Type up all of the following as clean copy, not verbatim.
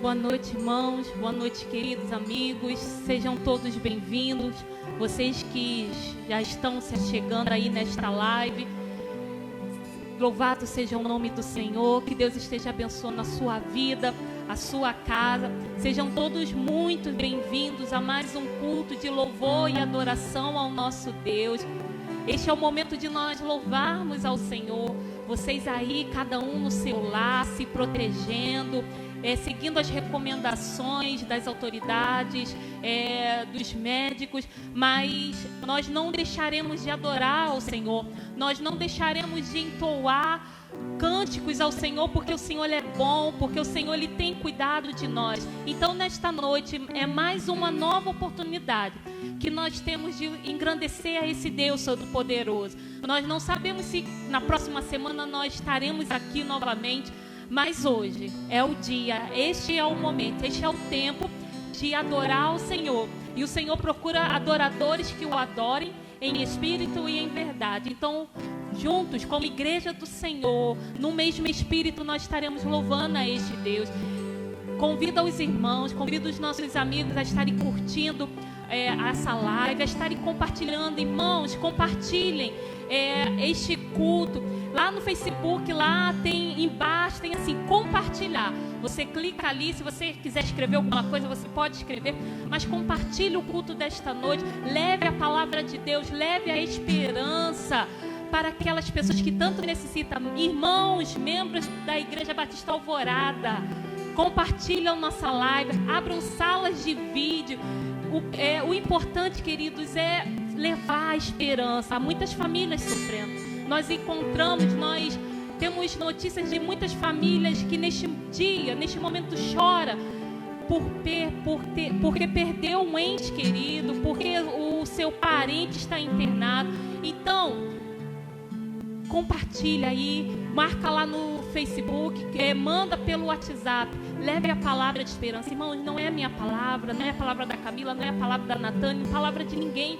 Boa noite, irmãos. Boa noite, queridos amigos. Sejam todos bem-vindos. Vocês que já estão se chegando aí nesta live, louvado seja o nome do Senhor. Que Deus esteja abençoando a sua vida, a sua casa. Sejam todos muito bem-vindos a mais um culto de louvor e adoração ao nosso Deus. Este é o momento de nós louvarmos ao Senhor. Vocês aí, cada um no seu lar, se protegendo, seguindo as recomendações das autoridades, dos médicos, mas nós não deixaremos de adorar ao Senhor, nós não deixaremos de entoar cânticos ao Senhor, porque o Senhor é bom, porque o Senhor Ele tem cuidado de nós. Então nesta noite é mais uma nova oportunidade que nós temos de engrandecer a esse Deus Todo-Poderoso. Nós não sabemos se na próxima semana nós estaremos aqui novamente, mas hoje é o dia, este é o momento, este é o tempo de adorar o Senhor. E o Senhor procura adoradores que o adorem em espírito e em verdade. Então, juntos, como igreja do Senhor, no mesmo espírito, nós estaremos louvando a este Deus. Convido os irmãos, convido os nossos amigos a estarem curtindo essa live, a estarem compartilhando. Irmãos, compartilhem este culto. Lá no Facebook, lá tem embaixo, tem assim, compartilhar. Você clica ali, se você quiser escrever alguma coisa, você pode escrever, mas compartilhe o culto desta noite. Leve a palavra de Deus, leve a esperança para aquelas pessoas que tanto necessitam. Irmãos, membros da Igreja Batista Alvorada, compartilham nossa live, abram salas de vídeo. O importante, queridos, é levar a esperança. Há muitas famílias sofrendo. Nós temos notícias de muitas famílias que neste dia, neste momento, chora porque perdeu um ente querido, porque o seu parente está internado. Então, compartilha aí, marca lá no Facebook, manda pelo WhatsApp, leve a palavra de esperança. Irmãos, não é a minha palavra, não é a palavra da Camila, não é a palavra da Natânia, não é a palavra de ninguém.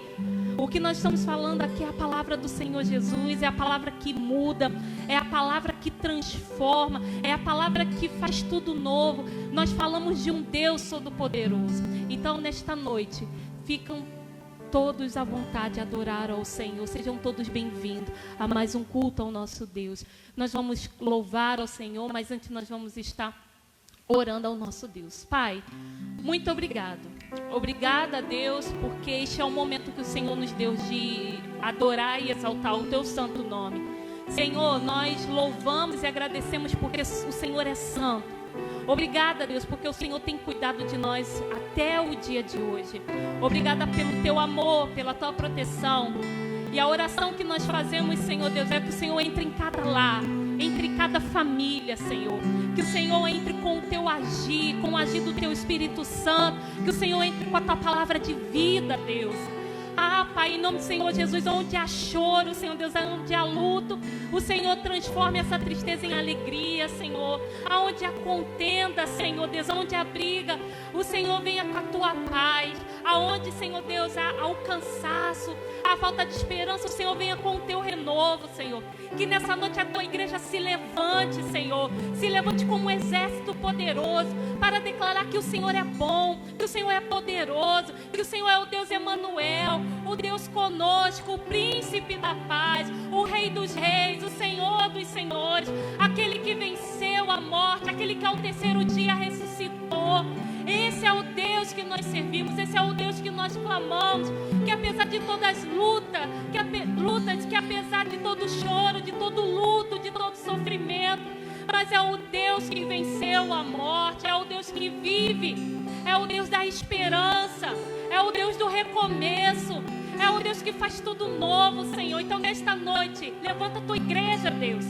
O que nós estamos falando aqui é a palavra do Senhor Jesus, é a palavra que muda, é a palavra que transforma, é a palavra que faz tudo novo. Nós falamos de um Deus Todo-Poderoso. Então, nesta noite, ficam todos à vontade de adorar ao Senhor. Sejam todos bem-vindos a mais um culto ao nosso Deus. Nós vamos louvar ao Senhor, mas antes nós vamos estar orando ao nosso Deus. Pai, muito obrigado. Obrigada, Deus, porque este é o momento que o Senhor nos deu de adorar e exaltar o Teu santo nome. Senhor, nós louvamos e agradecemos porque o Senhor é santo. Obrigada, Deus, porque o Senhor tem cuidado de nós até o dia de hoje. Obrigada pelo Teu amor, pela Tua proteção. E a oração que nós fazemos, Senhor Deus, é que o Senhor entre em cada lar, entre cada família, Senhor. Que o Senhor entre com o Teu agir, com o agir do Teu Espírito Santo. Que o Senhor entre com a Tua palavra de vida, Deus. Ah, Pai, em nome do Senhor Jesus, onde há choro, Senhor Deus, onde há luto, o Senhor transforme essa tristeza em alegria, Senhor. Aonde há contenda, Senhor Deus, onde há briga, o Senhor venha com a Tua paz. Aonde, Senhor Deus, há o cansaço, a falta de esperança, o Senhor venha com o Teu renovo, Senhor. Que nessa noite a Tua igreja se levante, Senhor. Se levante como um exército poderoso para declarar que o Senhor é bom, que o Senhor é poderoso, que o Senhor é o Deus Emanuel, o Deus conosco, o príncipe da paz, o Rei dos reis, o Senhor dos senhores, aquele que venceu a morte, aquele que ao terceiro dia ressuscitou. Esse é o Deus que nós servimos, esse é o Deus que nós clamamos, que apesar de todas as lutas, que apesar de todo choro, de todo luto, de todo sofrimento, mas é o Deus que venceu a morte, é o Deus que vive, é o Deus da esperança, é o Deus do recomeço, é o Deus que faz tudo novo, Senhor. Então nesta noite, levanta a Tua igreja, Deus,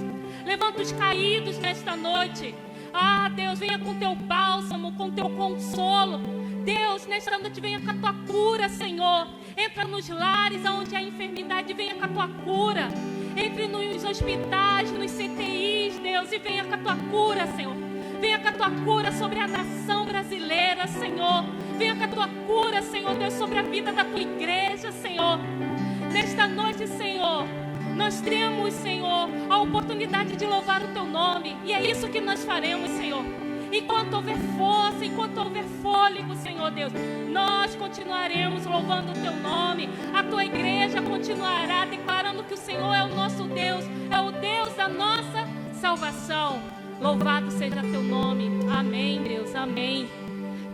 levanta os caídos nesta noite. Ah, Deus, venha com Teu bálsamo, com Teu consolo. Deus, nesta noite venha com a Tua cura, Senhor. Entra nos lares onde há enfermidade, venha com a Tua cura. Entre nos hospitais, nos CTIs, Deus, e venha com a Tua cura, Senhor. Venha com a Tua cura sobre a nação brasileira, Senhor. Venha com a Tua cura, Senhor Deus, sobre a vida da Tua igreja, Senhor. Nesta noite, Senhor, nós temos, Senhor, a oportunidade de louvar o Teu nome. E é isso que nós faremos, Senhor. enquanto houver força, enquanto houver fôlego, Senhor Deus, nós continuaremos louvando o Teu nome. A Tua igreja continuará declarando que o Senhor é o nosso Deus, é o Deus da nossa salvação. Louvado seja Teu nome. Amém, Deus, amém.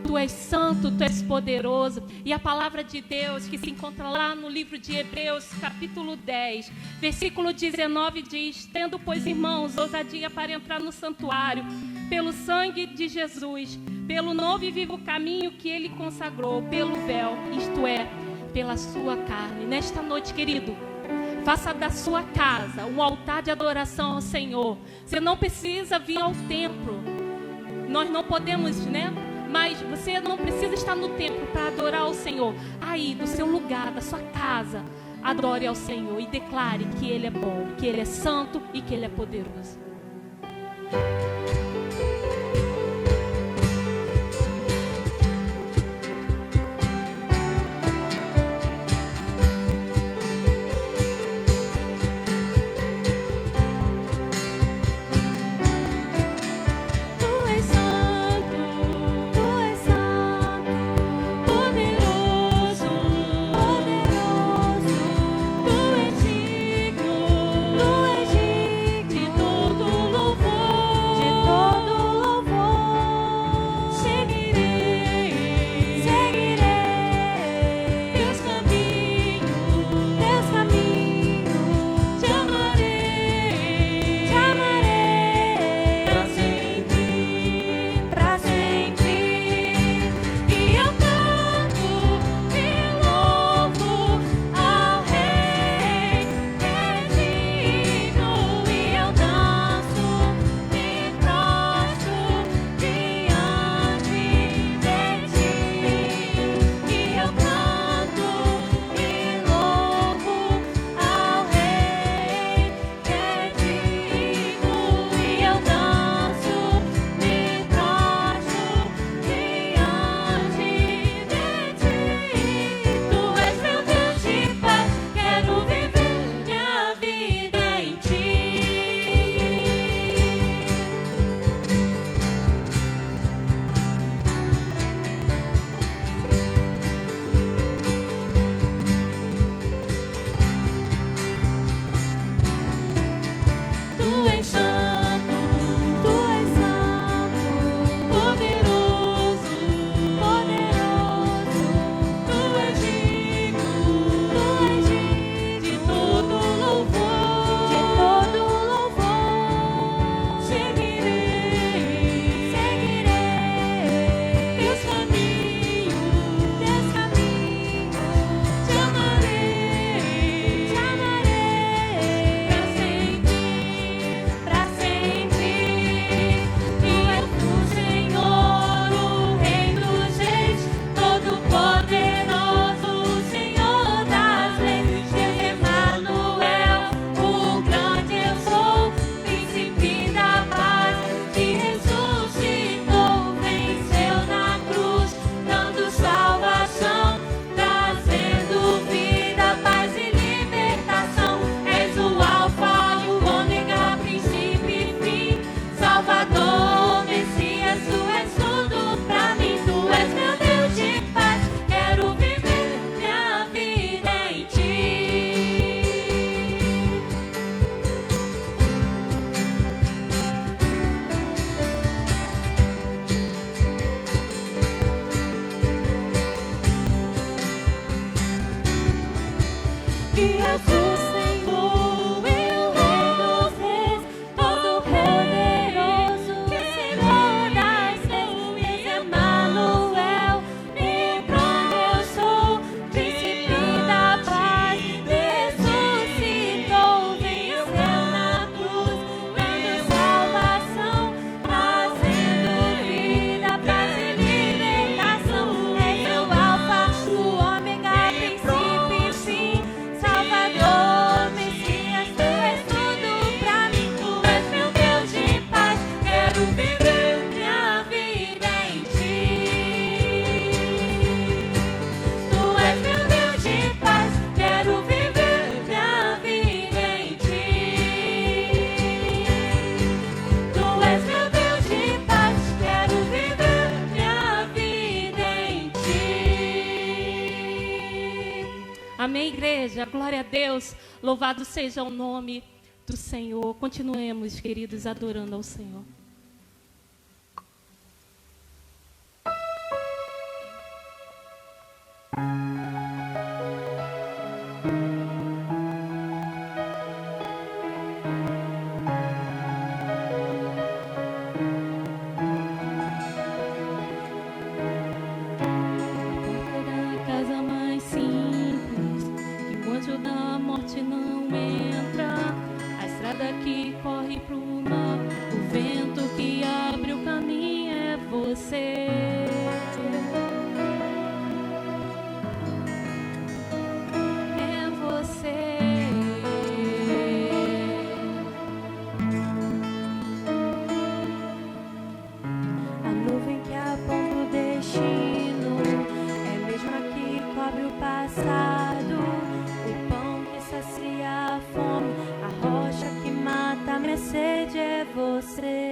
Tu és santo, Tu és poderoso. E a palavra de Deus que se encontra lá no livro de Hebreus, capítulo 10, versículo 19 diz: tendo, pois, irmãos, ousadia para entrar no santuário, pelo sangue de Jesus, pelo novo e vivo caminho que Ele consagrou, pelo véu, isto é, pela sua carne. Nesta noite, querido, faça da sua casa um altar de adoração ao Senhor. Você não precisa vir ao templo. Nós não podemos, né? Mas você não precisa estar no templo para adorar ao Senhor. Aí, do seu lugar, da sua casa, adore ao Senhor e declare que Ele é bom, que Ele é santo e que Ele é poderoso. De todo louvor. igreja. Glória a Deus. Louvado seja o nome do Senhor. Continuemos, queridos, adorando ao Senhor. Que corre pro mar, o vento que abre o caminho é você. É você. A nuvem que aponta o destino é mesmo a que cobre o passado. O pão que sacia a fome, a rocha que mata a minha sede é você.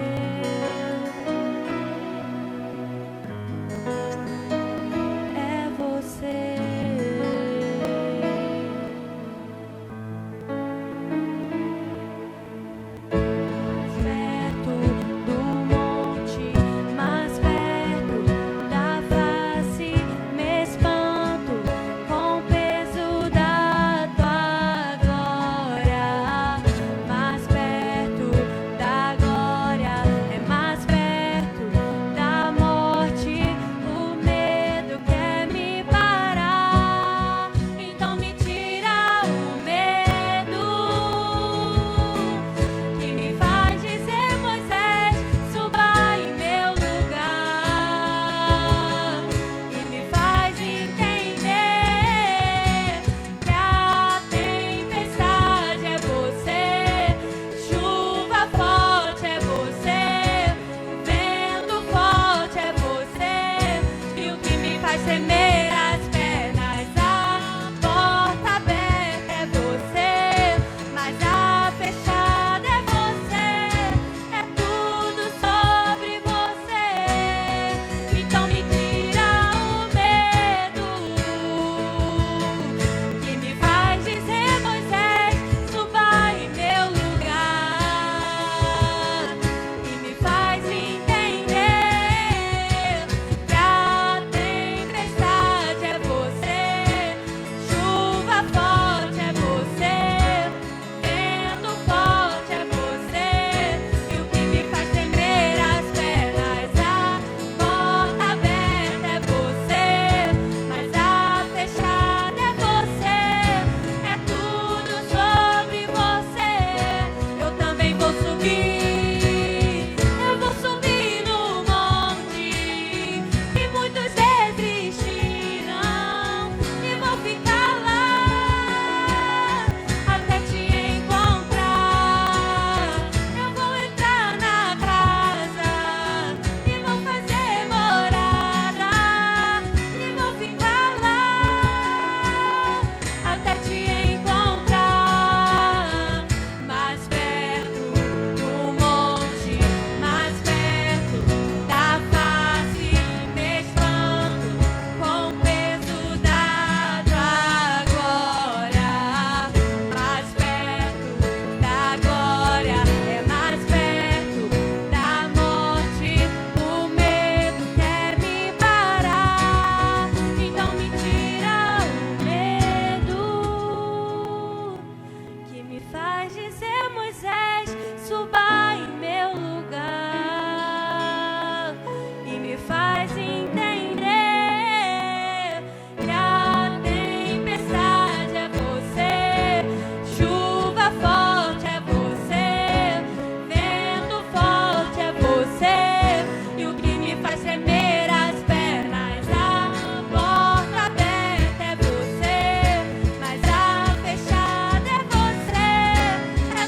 É você. Mais perto do monte, mais perto da face, me espanto com o peso da tua glória. Mais perto da glória, é mais perto da morte. O medo quer me parar, então me tira o medo que me faz dizer: Moisés, suba em meu lugar, e me faz entender que a tempestade é você, chuva forte é você, vento forte é você, e o que me faz tremer as pernas, a porta aberta é você, mas a fechada é você, é tudo sobre você. Então me tira o medo que me faz dizer: Moisés, suba em meu lugar, e me faz entender que a tempestade é você, chuva forte é você, vento forte é você, e o que me faz tremer as pernas, a porta aberta é você, mas a fechada é você, é tudo sobre você. Eu também vou subir, eu vou subir no monte que muitos desistiram, e vou ficar lá até te encontrar. Eu vou entrar na casa e vou fazer morada, e vou ficar lá até te encontrar. Mais perto do monte, mais perto da face, me espanto com o peso da tua glória. Mais perto da glória, é mais perto da morte. O medo quer me parar, então me tira o medo que me faz dizer: Moisés, suba em meu lugar, e me faz entender que a tempestade é você, chuva forte é você, vento forte é você, e o que me faz tremer as pernas, a porta aberta é você, mas a fechada é você, é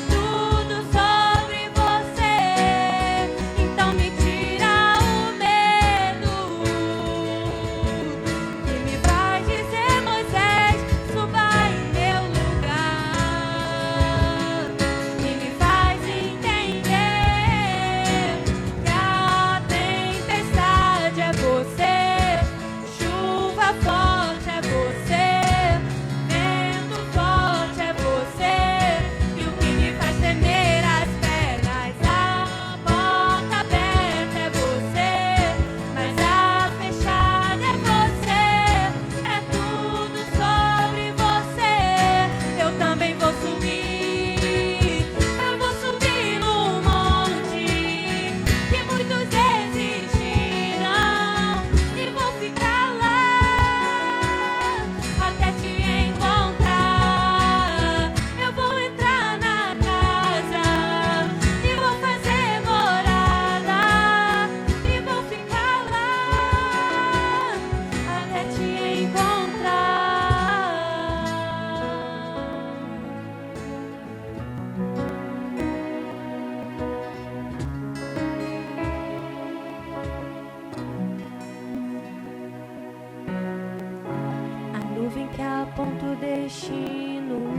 destino,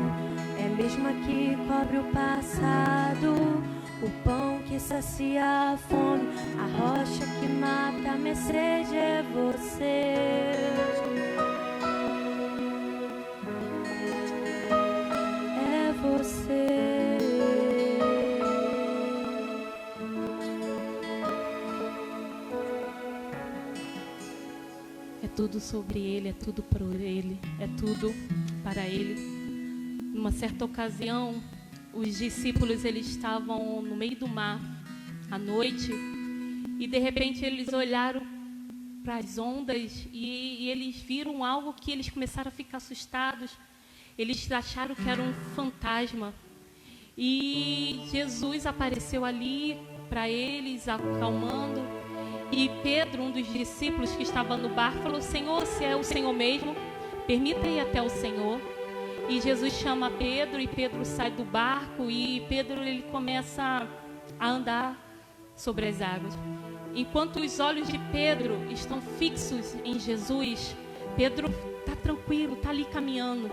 é a mesma que cobre o passado, o pão que sacia a fome, a rocha que mata a minha sede é você. É você. É tudo sobre Ele, é tudo por Ele, é tudo para Ele. Numa certa ocasião, os discípulos eles estavam no meio do mar à noite e de repente eles olharam para as ondas e eles viram algo que eles começaram a ficar assustados. Eles acharam que era um fantasma e Jesus apareceu ali para eles, acalmando. E Pedro, um dos discípulos que estava no barco, falou: Senhor, se é o Senhor mesmo, permita ir até o Senhor. E Jesus chama Pedro e Pedro sai do barco e Pedro ele começa a andar sobre as águas. Enquanto os olhos de Pedro estão fixos em Jesus, Pedro está tranquilo, está ali caminhando.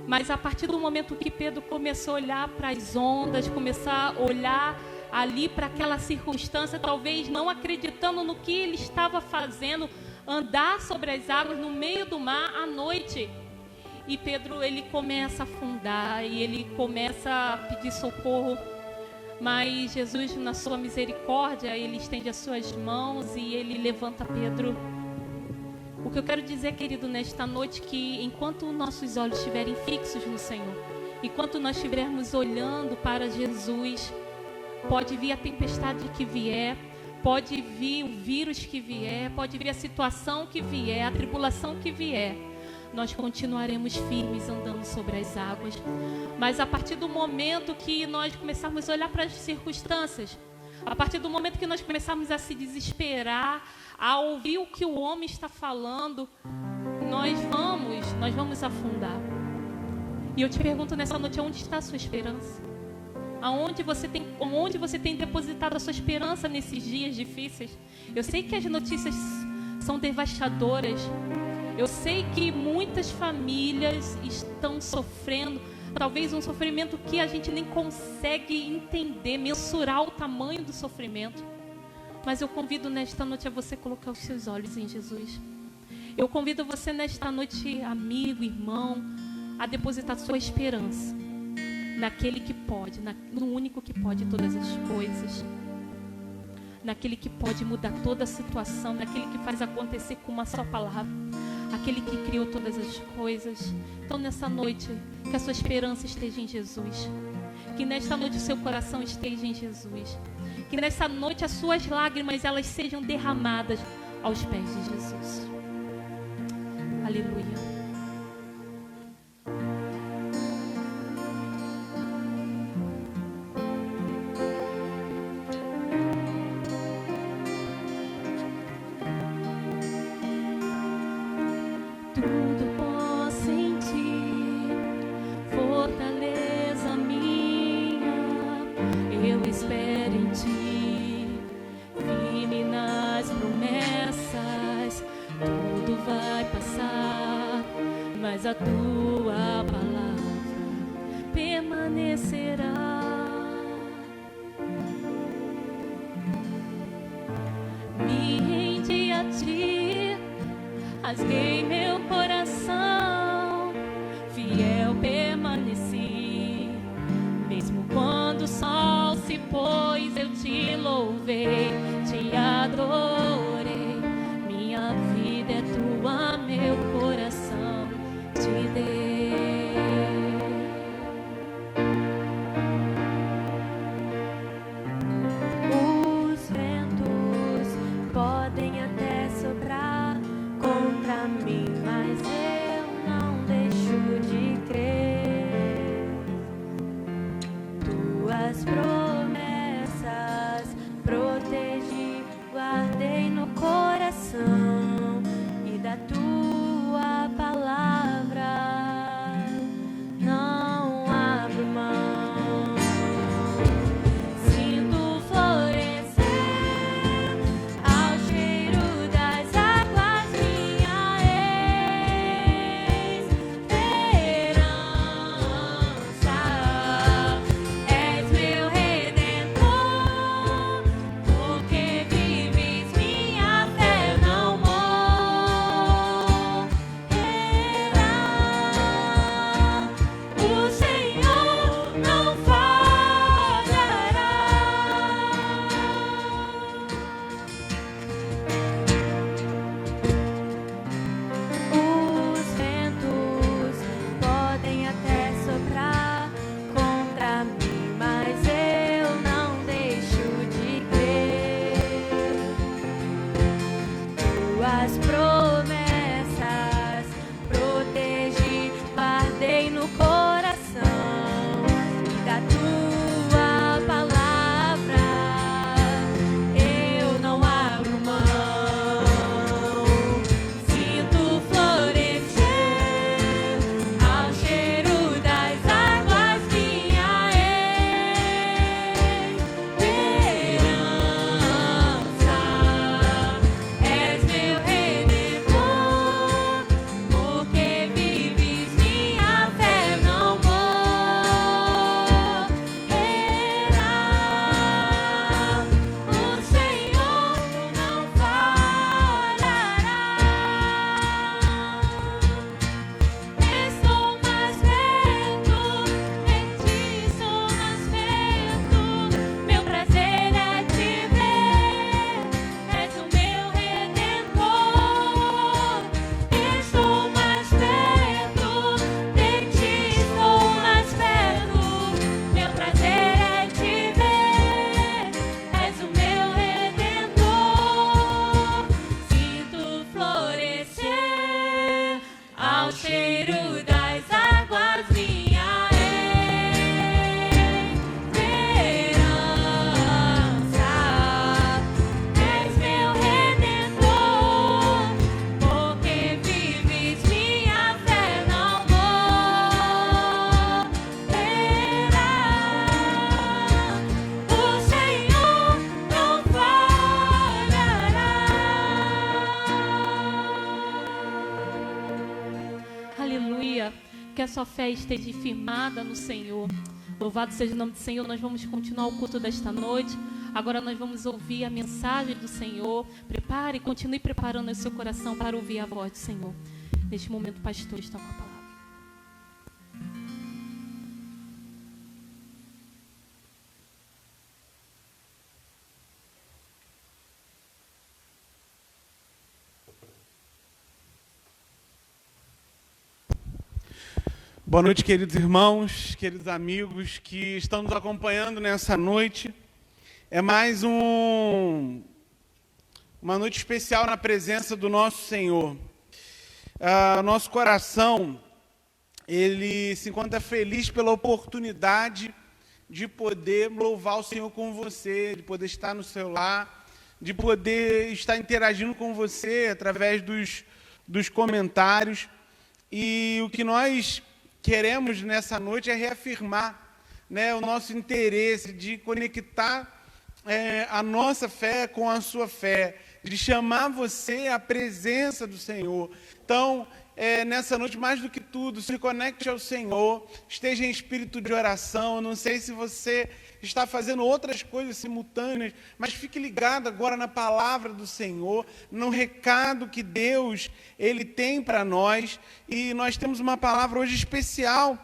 Mas a partir do momento que Pedro começou a olhar para as ondas, começar a olhar ali para aquela circunstância, talvez não acreditando no que ele estava fazendo, andar sobre as águas no meio do mar à noite. E Pedro ele começa a afundar e ele começa a pedir socorro. Mas Jesus, na sua misericórdia, ele estende as suas mãos e ele levanta Pedro. O que eu quero dizer, querido, nesta noite, que enquanto nossos olhos estiverem fixos no Senhor, enquanto nós estivermos olhando para Jesus, pode vir a tempestade que vier, pode vir o vírus que vier, pode vir a situação que vier, a tribulação que vier, nós continuaremos firmes andando sobre as águas. Mas a partir do momento que nós começarmos a olhar para as circunstâncias, a partir do momento que nós começarmos a se desesperar, a ouvir o que o homem está falando, nós vamos afundar. E eu te pergunto nessa noite, onde está a sua esperança? Onde você tem depositado a sua esperança nesses dias difíceis? Eu sei que as notícias são devastadoras. Eu sei que muitas famílias estão sofrendo, talvez um sofrimento que a gente nem consegue entender, mensurar o tamanho do sofrimento. Mas eu convido nesta noite a você colocar os seus olhos em Jesus. Eu convido você nesta noite, amigo, irmão, a depositar sua esperança naquele que pode, no único que pode todas as coisas, naquele que pode mudar toda a situação, naquele que faz acontecer com uma só palavra, aquele que criou todas as coisas. Então nessa noite, que a sua esperança esteja em Jesus, que nesta noite o seu coração esteja em Jesus, que nessa noite as suas lágrimas elas sejam derramadas aos pés de Jesus. Aleluia. A tua palavra permanecerá. Me rendi a ti, rasguei meu coração, fiel permaneci. Mesmo quando o sol se pôs, eu te louvei, te adorei. Minha vida é tua, meu coração te dei. Os ventos podem até soprar contra mim, mas eu não deixo de crer. Tuas promessas protegi, guardei. sua fé esteja firmada no Senhor. Louvado seja o nome do Senhor. Nós vamos continuar o culto desta noite. Agora nós vamos ouvir a mensagem do Senhor. Prepare, continue preparando o seu coração para ouvir a voz do Senhor. Neste momento o pastor está com a palavra. Boa noite, queridos irmãos, queridos amigos que estão nos acompanhando nessa noite. É mais uma noite especial na presença do nosso Senhor. Nosso coração, ele se encontra feliz pela oportunidade de poder louvar o Senhor com você, de poder estar no seu lar, de poder estar interagindo com você através dos comentários. E o que nós queremos nessa noite é reafirmar, né, o nosso interesse de conectar a nossa fé com a sua fé, de chamar você à presença do Senhor. Então, nessa noite, mais do que tudo, se conecte ao Senhor, esteja em espírito de oração. Eu não sei se você está fazendo outras coisas simultâneas, mas fique ligado agora na palavra do Senhor, no recado que Deus ele tem para nós. E nós temos uma palavra hoje especial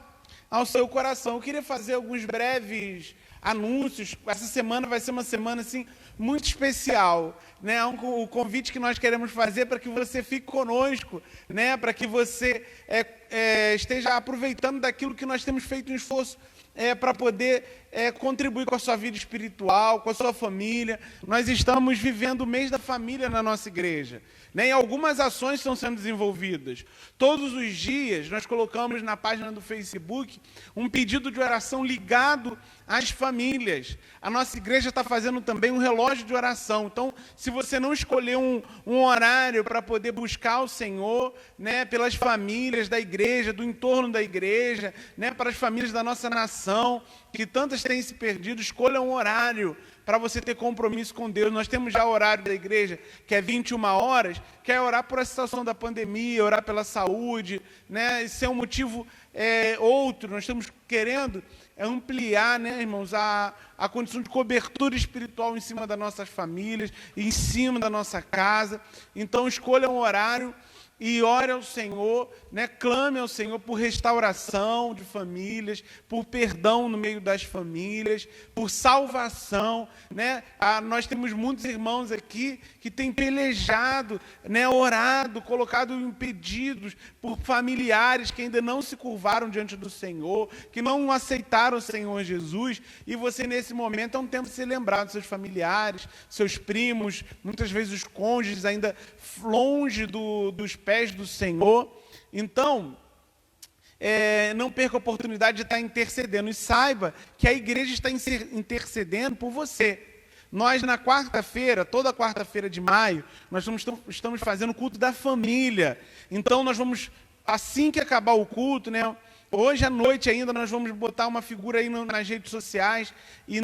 ao seu coração. Eu queria fazer alguns breves anúncios. Essa semana vai ser uma semana assim muito especial, né? O convite que nós queremos fazer para que você fique conosco, né? Para que você esteja aproveitando daquilo que nós temos feito um esforço para poder contribuir com a sua vida espiritual, com a sua família. Nós estamos vivendo o mês da família na nossa igreja, né? E algumas ações estão sendo desenvolvidas. Todos os dias nós colocamos na página do Facebook um pedido de oração ligado às famílias. A nossa igreja está fazendo também um relógio de oração. Então, se você não escolher um horário para poder buscar o Senhor, né, pelas famílias da igreja, do entorno da igreja, né, para as famílias da nossa nação, que tantas têm se perdido, escolha um horário para você ter compromisso com Deus. Nós temos já o horário da igreja, que é 21 horas, que é orar por a situação da pandemia, orar pela saúde, né? Esse é um motivo outro. Nós estamos querendo ampliar, né, irmãos, a condição de cobertura espiritual em cima das nossas famílias, em cima da nossa casa. Então, escolha um horário e ore ao Senhor, né? Clame ao Senhor por restauração de famílias, por perdão no meio das famílias, por salvação, né? Nós temos muitos irmãos aqui que têm pelejado, né? Orado, colocado em pedidos por familiares que ainda não se curvaram diante do Senhor, que não aceitaram o Senhor Jesus. E você, nesse momento, é um tempo de se lembrar dos seus familiares, seus primos, muitas vezes os cônjuges ainda longe dos pés do Senhor. Então, não perca a oportunidade de estar intercedendo. E saiba que a igreja está intercedendo por você. Nós, na quarta-feira, toda quarta-feira de maio, nós estamos fazendo o culto da família. Então, nós vamos, assim que acabar o culto, né, hoje à noite ainda, nós vamos botar uma figura aí nas redes sociais e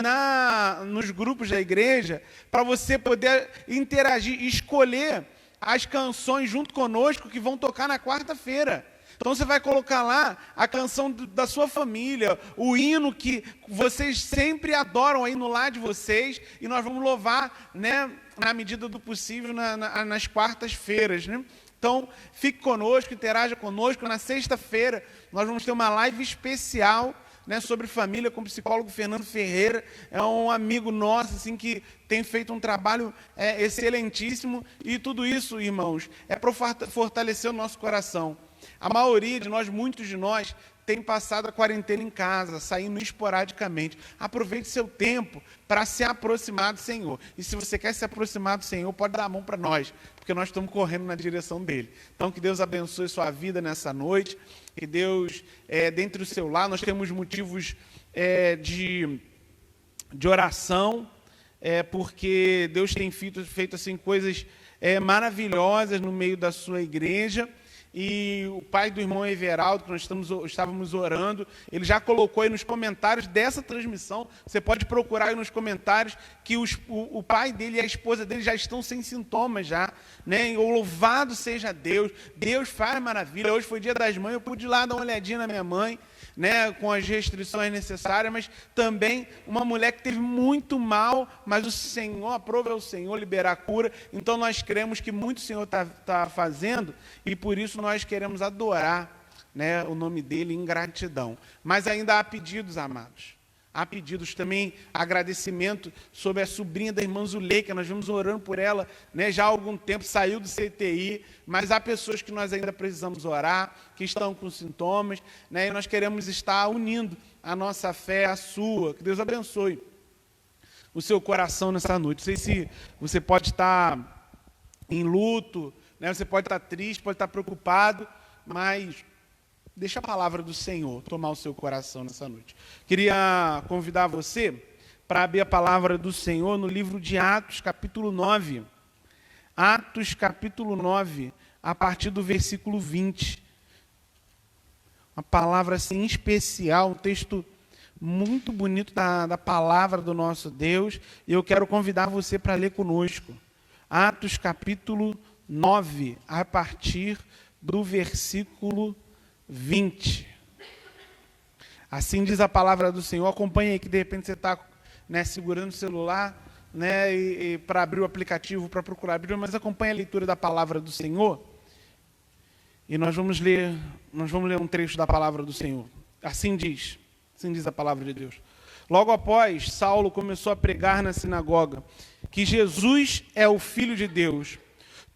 nos grupos da igreja, para você poder interagir e escolher as canções junto conosco que vão tocar na quarta-feira. Então você vai colocar lá a canção da sua família, o hino que vocês sempre adoram aí no lar de vocês, e nós vamos louvar, né, na medida do possível nas quartas-feiras, né? Então, fique conosco, interaja conosco. Na sexta-feira, nós vamos ter uma live especial, né, sobre família com o psicólogo Fernando Ferreira. É um amigo nosso assim, que tem feito um trabalho excelentíssimo. E tudo isso, irmãos, é para fortalecer o nosso coração. A maioria de nós, muitos de nós, tem passado a quarentena em casa, saindo esporadicamente. Aproveite seu tempo para se aproximar do Senhor. E se você quer se aproximar do Senhor, pode dar a mão para nós, porque nós estamos correndo na direção dele. Então, que Deus abençoe sua vida nessa noite. Que Deus, dentro do seu lar, nós temos motivos de oração, porque Deus tem feito assim, coisas maravilhosas no meio da sua igreja. e o pai do irmão Everaldo, que nós estávamos orando, ele já colocou aí nos comentários dessa transmissão, você pode procurar aí nos comentários, que o pai dele e a esposa dele já estão sem sintomas já, né? E louvado seja Deus, Deus faz maravilha. Hoje foi dia das mães, eu pude ir lá dar uma olhadinha na minha mãe, né, com as restrições necessárias, mas também uma mulher que teve muito mal, mas o Senhor, aprova o Senhor liberar a cura. Então nós cremos que muito o Senhor está fazendo, e por isso nós queremos adorar, né, o nome dele em gratidão. Mas ainda há pedidos, amados. Há pedidos também, agradecimento sobre a sobrinha da irmã Zuleika, nós vamos orando por ela, né, já há algum tempo, saiu do CTI, mas há pessoas que nós ainda precisamos orar, que estão com sintomas, né, e nós queremos estar unindo a nossa fé à sua. Que Deus abençoe o seu coração nessa noite. Não sei se você pode estar em luto, né, você pode estar triste, pode estar preocupado, mas deixa a palavra do Senhor tomar o seu coração nessa noite. Queria convidar você para abrir a palavra do Senhor no livro de Atos, capítulo 9. Atos, capítulo 9, a partir do versículo 20. Uma palavra assim especial, um texto muito bonito da palavra do nosso Deus. E eu quero convidar você para ler conosco. Atos, capítulo 9, a partir do versículo 20. Assim diz a palavra do Senhor. Acompanhe aí, que de repente você está, né, segurando o celular, né, e para abrir o aplicativo, para procurar a Bíblia, mas acompanhe a leitura da palavra do Senhor. E nós vamos ler um trecho da palavra do Senhor. Assim diz a palavra de Deus. Logo após, Saulo começou a pregar na sinagoga que Jesus é o Filho de Deus.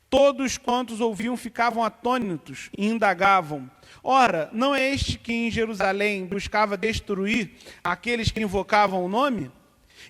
Todos quantos ouviam ficavam atônitos e indagavam: ora, não é este que em Jerusalém buscava destruir aqueles que invocavam o nome?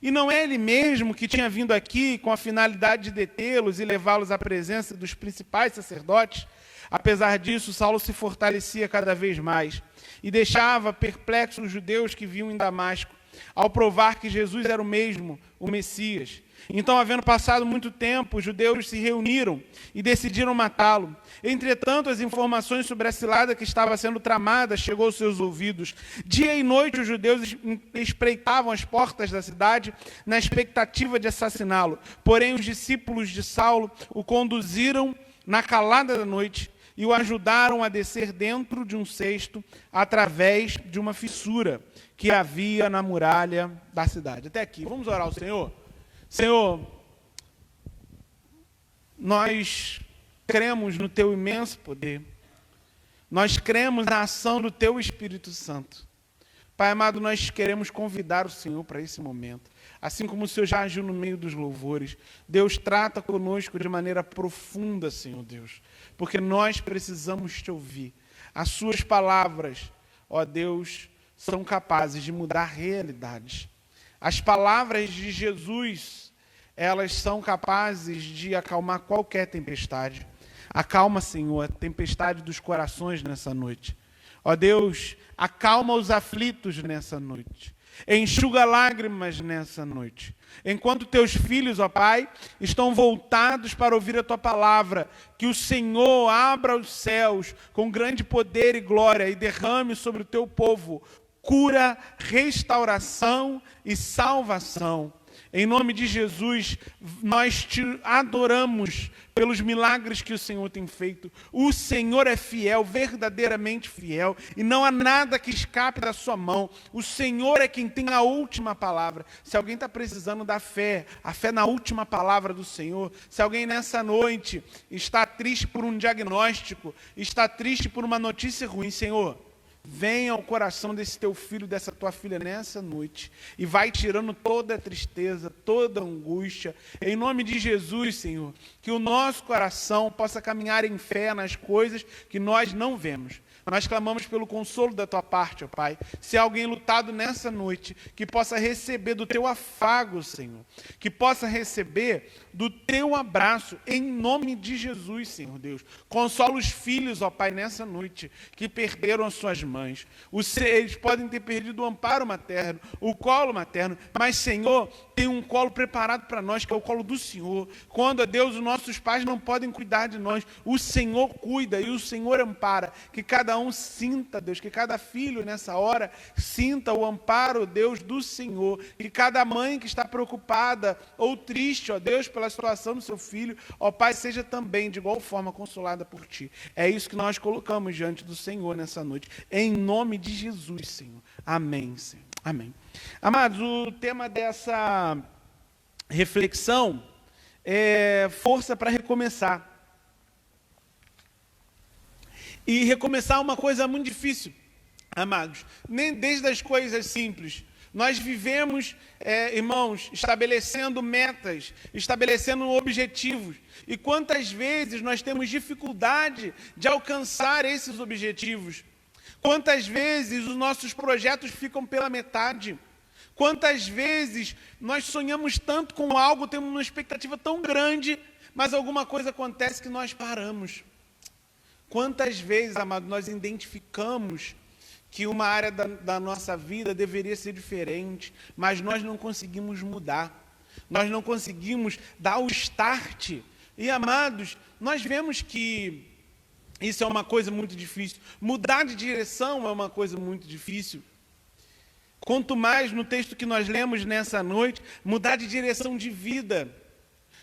E não é ele mesmo que tinha vindo aqui com a finalidade de detê-los e levá-los à presença dos principais sacerdotes? Apesar disso, Saulo se fortalecia cada vez mais e deixava perplexos os judeus que viam em Damasco, ao provar que Jesus era o mesmo, o Messias. Então, havendo passado muito tempo, os judeus se reuniram e decidiram matá-lo. Entretanto, as informações sobre a cilada que estava sendo tramada chegou aos seus ouvidos. Dia e noite os judeus espreitavam as portas da cidade na expectativa de assassiná-lo. Porém, os discípulos de Saulo o conduziram na calada da noite e o ajudaram a descer dentro de um cesto através de uma fissura que havia na muralha da cidade. Até aqui, vamos orar ao Senhor? Senhor, nós cremos no Teu imenso poder, nós cremos na ação do Teu Espírito Santo. Pai amado, nós queremos convidar o Senhor para esse momento. Assim como o Senhor já agiu no meio dos louvores, Deus trata conosco de maneira profunda, Senhor Deus, porque nós precisamos Te ouvir. As Suas palavras, ó Deus, são capazes de mudar realidades. As palavras de Jesus, elas são capazes de acalmar qualquer tempestade. Acalma, Senhor, a tempestade dos corações nessa noite. Ó Deus, acalma os aflitos nessa noite. Enxuga lágrimas nessa noite. Enquanto Teus filhos, ó Pai, estão voltados para ouvir a Tua palavra, que o Senhor abra os céus com grande poder e glória e derrame sobre o Teu povo cura, restauração e salvação. Em nome de Jesus, nós Te adoramos pelos milagres que o Senhor tem feito. O Senhor é fiel, verdadeiramente fiel, e não há nada que escape da sua mão. O Senhor é quem tem a última palavra. Se alguém está precisando da fé, a fé na última palavra do Senhor, se alguém nessa noite está triste por um diagnóstico, está triste por uma notícia ruim, Senhor, venha ao coração desse Teu filho, dessa Tua filha nessa noite e vai tirando toda a tristeza, toda a angústia. Em nome de Jesus, Senhor, que o nosso coração possa caminhar em fé nas coisas que nós não vemos. Nós clamamos pelo consolo da Tua parte, ó Pai. Se há alguém lutado nessa noite, que possa receber do Teu afago, Senhor. Que possa receber do Teu abraço, em nome de Jesus, Senhor Deus. Consola os filhos, ó Pai, nessa noite, que perderam as suas mães. Eles podem ter perdido o amparo materno, o colo materno, mas, Senhor, tem um colo preparado para nós, que é o colo do Senhor. Quando, Deus, os nossos pais não podem cuidar de nós, o Senhor cuida e o Senhor ampara. Que cada um sinta, Deus, que cada filho nessa hora sinta o amparo, Deus, do Senhor. Que cada mãe que está preocupada ou triste, ó Deus, pela situação do seu filho, ó Pai, seja também de igual forma consolada por Ti. É isso que nós colocamos diante do Senhor nessa noite. Em nome de Jesus, Senhor. Amém, Senhor. Amém. Amados, o tema dessa reflexão é força para recomeçar. E recomeçar é uma coisa muito difícil, amados. Nem desde as coisas simples. Nós vivemos, irmãos, estabelecendo metas, estabelecendo objetivos. E quantas vezes nós temos dificuldade de alcançar esses objetivos? Quantas vezes os nossos projetos ficam pela metade? Quantas vezes nós sonhamos tanto com algo, temos uma expectativa tão grande, mas alguma coisa acontece que nós paramos? Quantas vezes, amado, nós identificamos que uma área da nossa vida deveria ser diferente, mas nós não conseguimos mudar, nós não conseguimos dar o start. E, amados, nós vemos que isso é uma coisa muito difícil. Mudar de direção é uma coisa muito difícil. Quanto mais no texto que nós lemos nessa noite, mudar de direção de vida.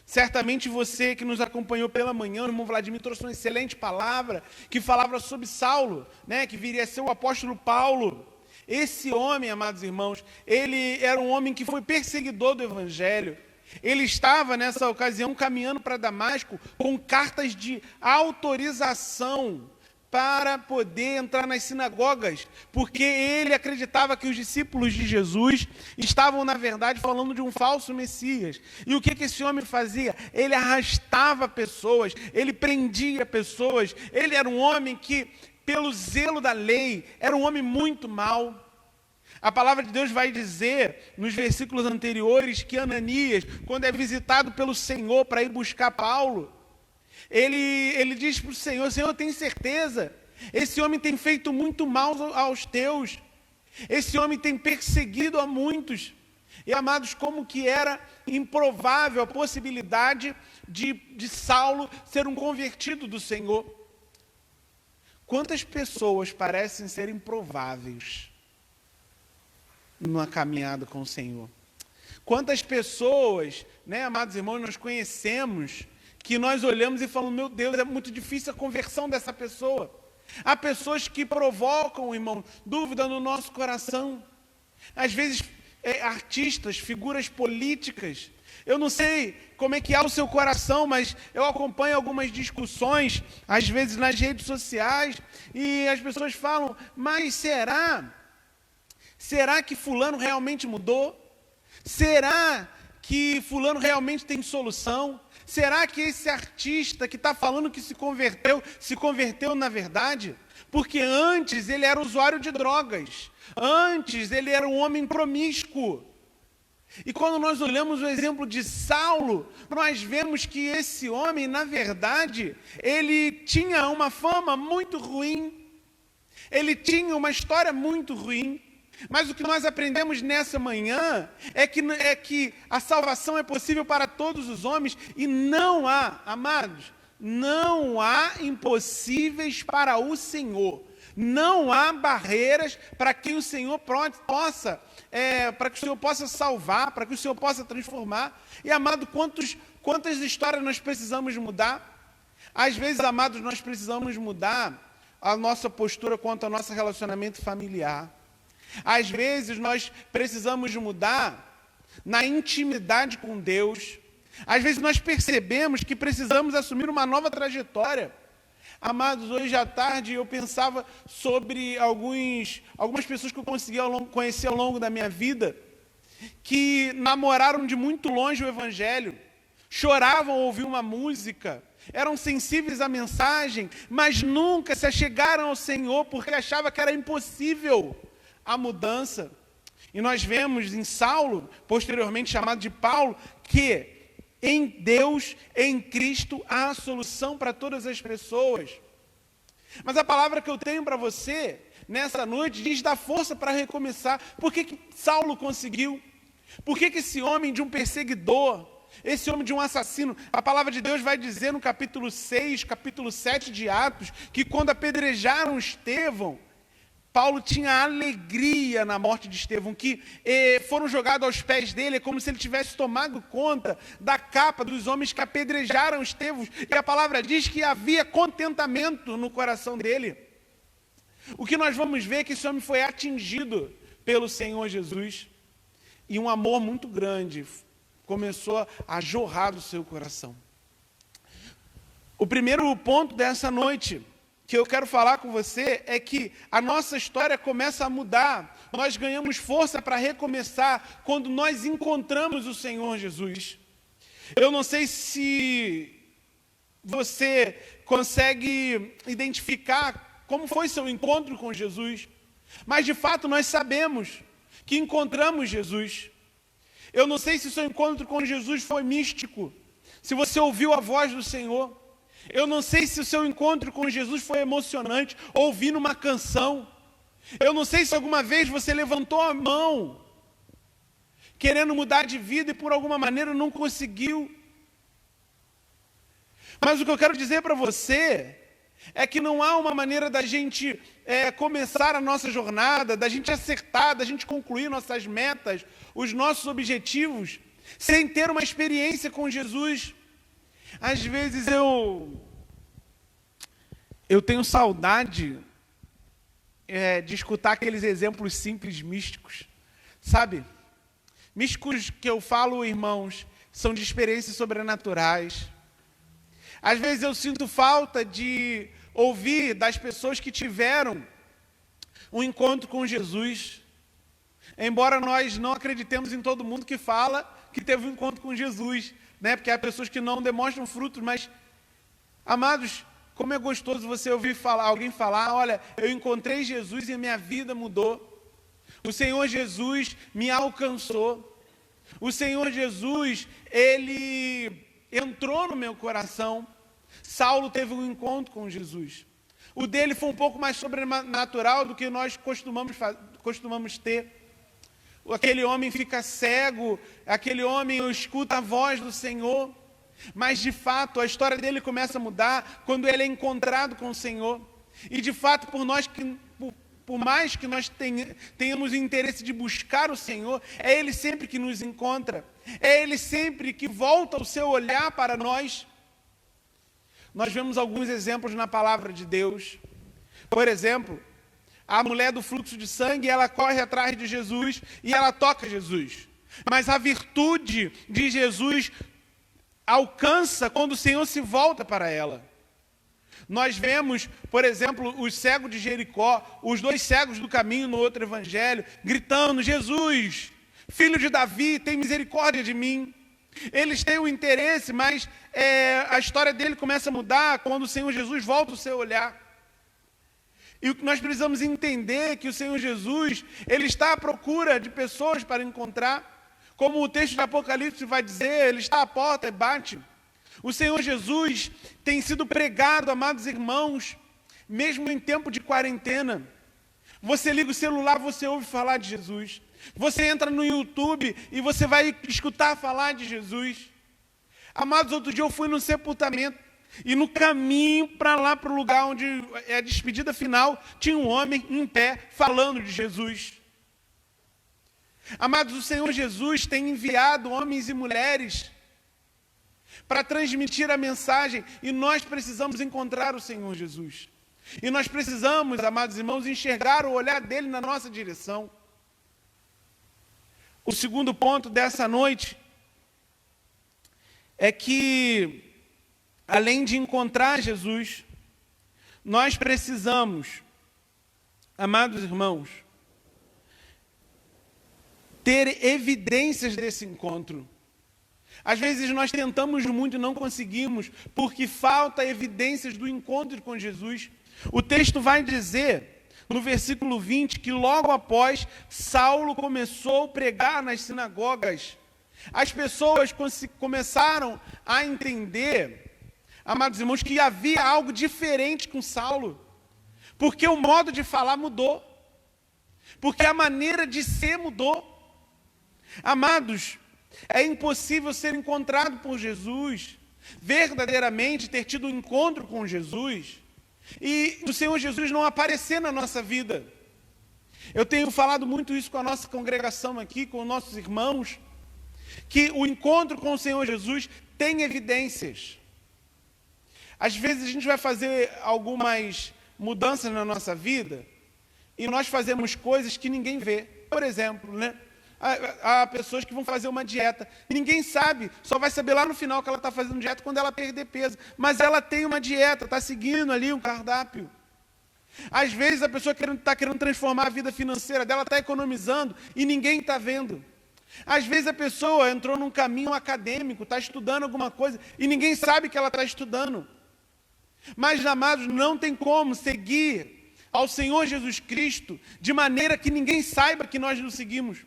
Certamente você que nos acompanhou pela manhã, o irmão Vladimir trouxe uma excelente palavra, que falava sobre Saulo, né, que viria a ser o apóstolo Paulo. Esse homem, amados irmãos, ele era um homem que foi perseguidor do evangelho. Ele estava, nessa ocasião, caminhando para Damasco com cartas de autorização para poder entrar nas sinagogas, porque ele acreditava que os discípulos de Jesus estavam, na verdade, falando de um falso Messias. E o que esse homem fazia? Ele arrastava pessoas, ele prendia pessoas, ele era um homem que, pelo zelo da lei, era um homem muito mau. A palavra de Deus vai dizer, nos versículos anteriores, que Ananias, quando é visitado pelo Senhor para ir buscar Paulo, ele diz para o Senhor: Senhor, eu tenho certeza, esse homem tem feito muito mal aos teus, esse homem tem perseguido a muitos. E, amados, como que era improvável a possibilidade de Saulo ser um convertido do Senhor. Quantas pessoas parecem ser improváveis numa caminhada com o Senhor? Quantas pessoas, né, amados irmãos, nós conhecemos, que nós olhamos e falamos: meu Deus, é muito difícil a conversão dessa pessoa. Há pessoas que provocam, irmão, dúvida no nosso coração. Às vezes, artistas, figuras políticas. Eu não sei como é que é o seu coração, mas eu acompanho algumas discussões, às vezes nas redes sociais, e as pessoas falam: mas será que fulano realmente mudou? Será que fulano realmente tem solução? Será que esse artista que está falando que se converteu na verdade? Porque antes ele era usuário de drogas, antes ele era um homem promíscuo. E quando nós olhamos o exemplo de Saulo, nós vemos que esse homem, na verdade, ele tinha uma fama muito ruim, ele tinha uma história muito ruim. Mas o que nós aprendemos nessa manhã é que a salvação é possível para todos os homens e não há, amados, não há impossíveis para o Senhor. Não há barreiras para que o Senhor possa salvar, para que o Senhor possa transformar. E, amado, quantas histórias nós precisamos mudar? Às vezes, amados, nós precisamos mudar a nossa postura quanto ao nosso relacionamento familiar. Às vezes nós precisamos mudar na intimidade com Deus. Às vezes nós percebemos que precisamos assumir uma nova trajetória. Amados, hoje à tarde eu pensava sobre algumas pessoas que eu consegui conhecer ao longo da minha vida, que namoraram de muito longe o Evangelho, choravam ao ouvir uma música, eram sensíveis à mensagem, mas nunca se achegaram ao Senhor porque achavam que era impossível a mudança. E nós vemos em Saulo, posteriormente chamado de Paulo, que em Deus, em Cristo, há a solução para todas as pessoas. Mas a palavra que eu tenho para você nessa noite diz: dar força para recomeçar. Por que Saulo conseguiu? Por que esse homem de um perseguidor, esse homem de um assassino, a palavra de Deus vai dizer no capítulo 6, capítulo 7 de Atos, que quando apedrejaram Estevão, Paulo tinha alegria na morte de Estevão, que foram jogados aos pés dele, é como se ele tivesse tomado conta da capa dos homens que apedrejaram Estevão, e a palavra diz que havia contentamento no coração dele. O que nós vamos ver é que esse homem foi atingido pelo Senhor Jesus, e um amor muito grande começou a jorrar do seu coração. O primeiro ponto dessa noite que eu quero falar com você é que a nossa história começa a mudar, nós ganhamos força para recomeçar quando nós encontramos o Senhor Jesus. Eu não sei se você consegue identificar como foi seu encontro com Jesus, mas de fato nós sabemos que encontramos Jesus. Eu não sei se seu encontro com Jesus foi místico, se você ouviu a voz do Senhor. Eu não sei se o seu encontro com Jesus foi emocionante, ouvindo uma canção. Eu não sei se alguma vez você levantou a mão, querendo mudar de vida e por alguma maneira não conseguiu. Mas o que eu quero dizer para você é que não há uma maneira da gente começar a nossa jornada, da gente acertar, da gente concluir nossas metas, os nossos objetivos, sem ter uma experiência com Jesus. Às vezes eu tenho saudade de escutar aqueles exemplos simples místicos, sabe? Místicos que eu falo, irmãos, são de experiências sobrenaturais. Às vezes eu sinto falta de ouvir das pessoas que tiveram um encontro com Jesus, embora nós não acreditemos em todo mundo que fala que teve um encontro com Jesus, né? Porque há pessoas que não demonstram frutos, mas, amados, como é gostoso você ouvir alguém falar, olha, eu encontrei Jesus e a minha vida mudou. O Senhor Jesus me alcançou. O Senhor Jesus, Ele entrou no meu coração. Saulo teve um encontro com Jesus. O dele foi um pouco mais sobrenatural do que nós costumamos ter. Aquele homem fica cego, aquele homem escuta a voz do Senhor, mas de fato a história dele começa a mudar quando ele é encontrado com o Senhor. E de fato, por mais que nós tenhamos o interesse de buscar o Senhor, é Ele sempre que nos encontra, é Ele sempre que volta o seu olhar para nós. Nós vemos alguns exemplos na palavra de Deus. Por exemplo, a mulher do fluxo de sangue, ela corre atrás de Jesus e ela toca Jesus. Mas a virtude de Jesus alcança quando o Senhor se volta para ela. Nós vemos, por exemplo, os cegos de Jericó, os 2 cegos do caminho no outro evangelho, gritando, Jesus, filho de Davi, tem misericórdia de mim. Eles têm o interesse, mas a história dele começa a mudar quando o Senhor Jesus volta o seu olhar. E o que nós precisamos entender é que o Senhor Jesus, Ele está à procura de pessoas para encontrar. Como o texto de Apocalipse vai dizer, Ele está à porta e bate. O Senhor Jesus tem sido pregado, amados irmãos, mesmo em tempo de quarentena. Você liga o celular, você ouve falar de Jesus. Você entra no YouTube e você vai escutar falar de Jesus. Amados, outro dia eu fui num sepultamento e no caminho para lá, para o lugar onde é a despedida final, tinha um homem em pé falando de Jesus. Amados, o Senhor Jesus tem enviado homens e mulheres para transmitir a mensagem e nós precisamos encontrar o Senhor Jesus. E nós precisamos, amados irmãos, enxergar o olhar dele na nossa direção. O segundo ponto dessa noite é que, além de encontrar Jesus, nós precisamos, amados irmãos, ter evidências desse encontro. Às vezes nós tentamos muito e não conseguimos, porque falta evidências do encontro com Jesus. O texto vai dizer, no versículo 20, que logo após, Saulo começou a pregar nas sinagogas. As pessoas começaram a entender, amados irmãos, que havia algo diferente com Saulo, porque o modo de falar mudou, porque a maneira de ser mudou. Amados, é impossível ser encontrado por Jesus, verdadeiramente ter tido um encontro com Jesus, e o Senhor Jesus não aparecer na nossa vida. Eu tenho falado muito isso com a nossa congregação aqui, com os nossos irmãos, que o encontro com o Senhor Jesus tem evidências. Às vezes a gente vai fazer algumas mudanças na nossa vida e nós fazemos coisas que ninguém vê. Por exemplo, né? Há pessoas que vão fazer uma dieta e ninguém sabe, só vai saber lá no final que ela está fazendo dieta quando ela perder peso. Mas ela tem uma dieta, está seguindo ali um cardápio. Às vezes a pessoa está querendo transformar a vida financeira dela, está economizando e ninguém está vendo. Às vezes a pessoa entrou num caminho acadêmico, está estudando alguma coisa e ninguém sabe que ela está estudando. Mas, amados, não tem como seguir ao Senhor Jesus Cristo de maneira que ninguém saiba que nós o seguimos.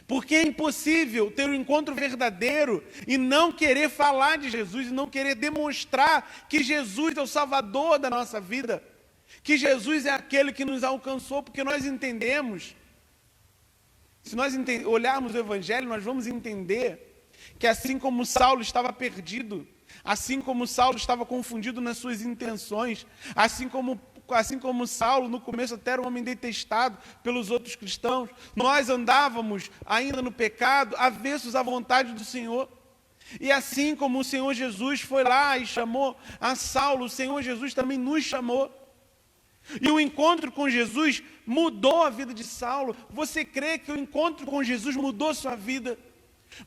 Porque é impossível ter um encontro verdadeiro e não querer falar de Jesus, e não querer demonstrar que Jesus é o Salvador da nossa vida, que Jesus é aquele que nos alcançou, porque nós entendemos, se nós olharmos o Evangelho, nós vamos entender que assim como Saulo estava perdido, assim como Saulo estava confundido nas suas intenções, assim como Saulo, no começo até era um homem detestado pelos outros cristãos, nós andávamos ainda no pecado, avessos à vontade do Senhor. E assim como o Senhor Jesus foi lá e chamou a Saulo, o Senhor Jesus também nos chamou. E o encontro com Jesus mudou a vida de Saulo. Você crê que o encontro com Jesus mudou sua vida?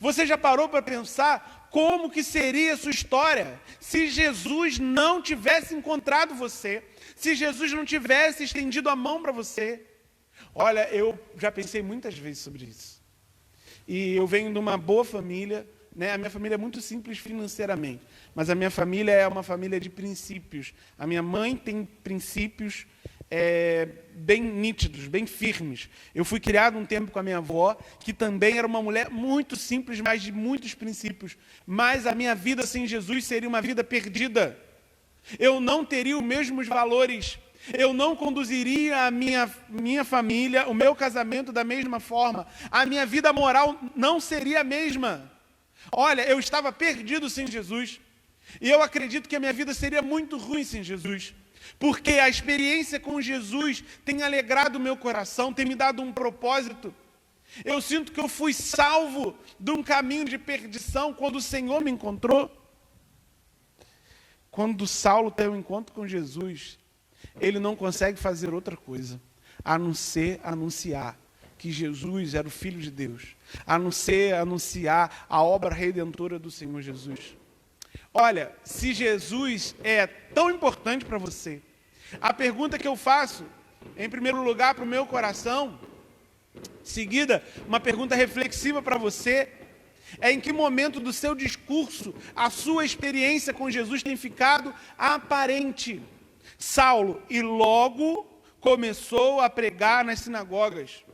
Você já parou para pensar como que seria a sua história se Jesus não tivesse encontrado você? Se Jesus não tivesse estendido a mão para você? Olha, eu já pensei muitas vezes sobre isso. E eu venho de uma boa família, né? A minha família é muito simples financeiramente, mas a minha família é uma família de princípios. A minha mãe tem princípios bem nítidos, bem firmes. Eu fui criado um tempo com a minha avó, que também era uma mulher muito simples, mas de muitos princípios. Mas a minha vida sem Jesus seria uma vida perdida. Eu não teria os mesmos valores. Eu não conduziria a minha família, o meu casamento da mesma forma. A minha vida moral não seria a mesma. Olha, eu estava perdido sem Jesus. E eu acredito que a minha vida seria muito ruim sem Jesus. Porque a experiência com Jesus tem alegrado o meu coração, tem me dado um propósito. Eu sinto que eu fui salvo de um caminho de perdição quando o Senhor me encontrou. Quando Saulo tem um encontro com Jesus, ele não consegue fazer outra coisa, a não ser anunciar que Jesus era o Filho de Deus, a não ser anunciar a obra redentora do Senhor Jesus. Olha, se Jesus é tão importante para você, a pergunta que eu faço, em primeiro lugar, para o meu coração, seguida, uma pergunta reflexiva para você, é em que momento do seu discurso a sua experiência com Jesus tem ficado aparente. Saulo, e logo começou a pregar nas sinagogas.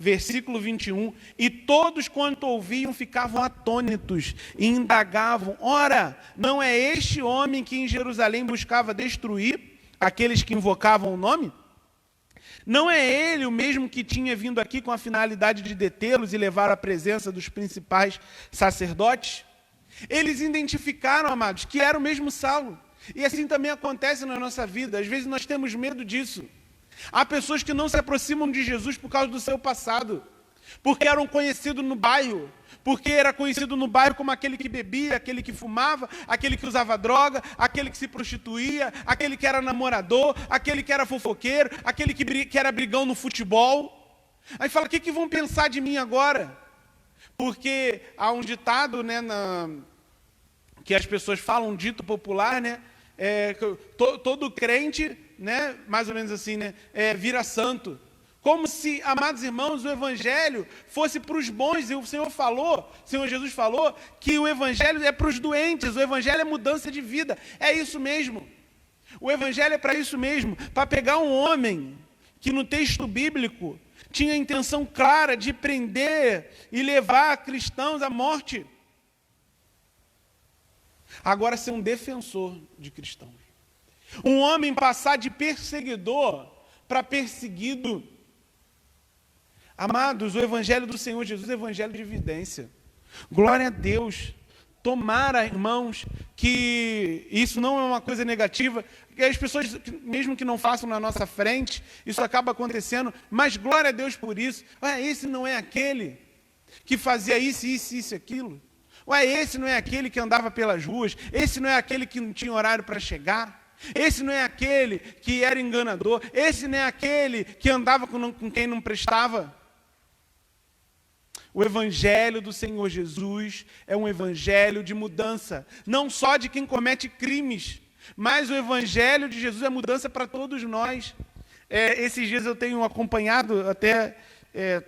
Versículo 21, e todos quanto ouviam ficavam atônitos e indagavam, ora, não é este homem que em Jerusalém buscava destruir aqueles que invocavam o nome? Não é ele o mesmo que tinha vindo aqui com a finalidade de detê-los e levar à presença dos principais sacerdotes? Eles identificaram, amados, que era o mesmo Saulo. E assim também acontece na nossa vida. Às vezes nós temos medo disso. Há pessoas que não se aproximam de Jesus por causa do seu passado, porque eram conhecidos no bairro, porque era conhecido no bairro como aquele que bebia, aquele que fumava, aquele que usava droga, aquele que se prostituía, aquele que era namorador, aquele que era fofoqueiro, aquele que era brigão no futebol. Aí fala, o que vão pensar de mim agora? Porque há um ditado, né, que as pessoas falam, um dito popular, né, todo crente, né, mais ou menos assim, né, vira santo. Como se, amados irmãos, o Evangelho fosse para os bons. E o Senhor Jesus falou que o Evangelho é para os doentes, o Evangelho é mudança de vida. É isso mesmo. O Evangelho é para isso mesmo, para pegar um homem que no texto bíblico tinha a intenção clara de prender e levar cristãos à morte. Agora ser um defensor de cristãos. Um homem passar de perseguidor para perseguido. Amados, o Evangelho do Senhor Jesus é o Evangelho de evidência. Glória a Deus. Tomara, irmãos, que isso não é uma coisa negativa, que as pessoas, mesmo que não façam na nossa frente, isso acaba acontecendo, mas glória a Deus por isso. Ué, esse não é aquele que fazia isso, isso, isso, aquilo. Ué, esse não é aquele que andava pelas ruas, esse não é aquele que não tinha horário para chegar, esse não é aquele que era enganador, esse não é aquele que andava com quem não prestava. O Evangelho do Senhor Jesus é um Evangelho de mudança, não só de quem comete crimes, mas o Evangelho de Jesus é mudança para todos nós. Esses dias eu tenho acompanhado,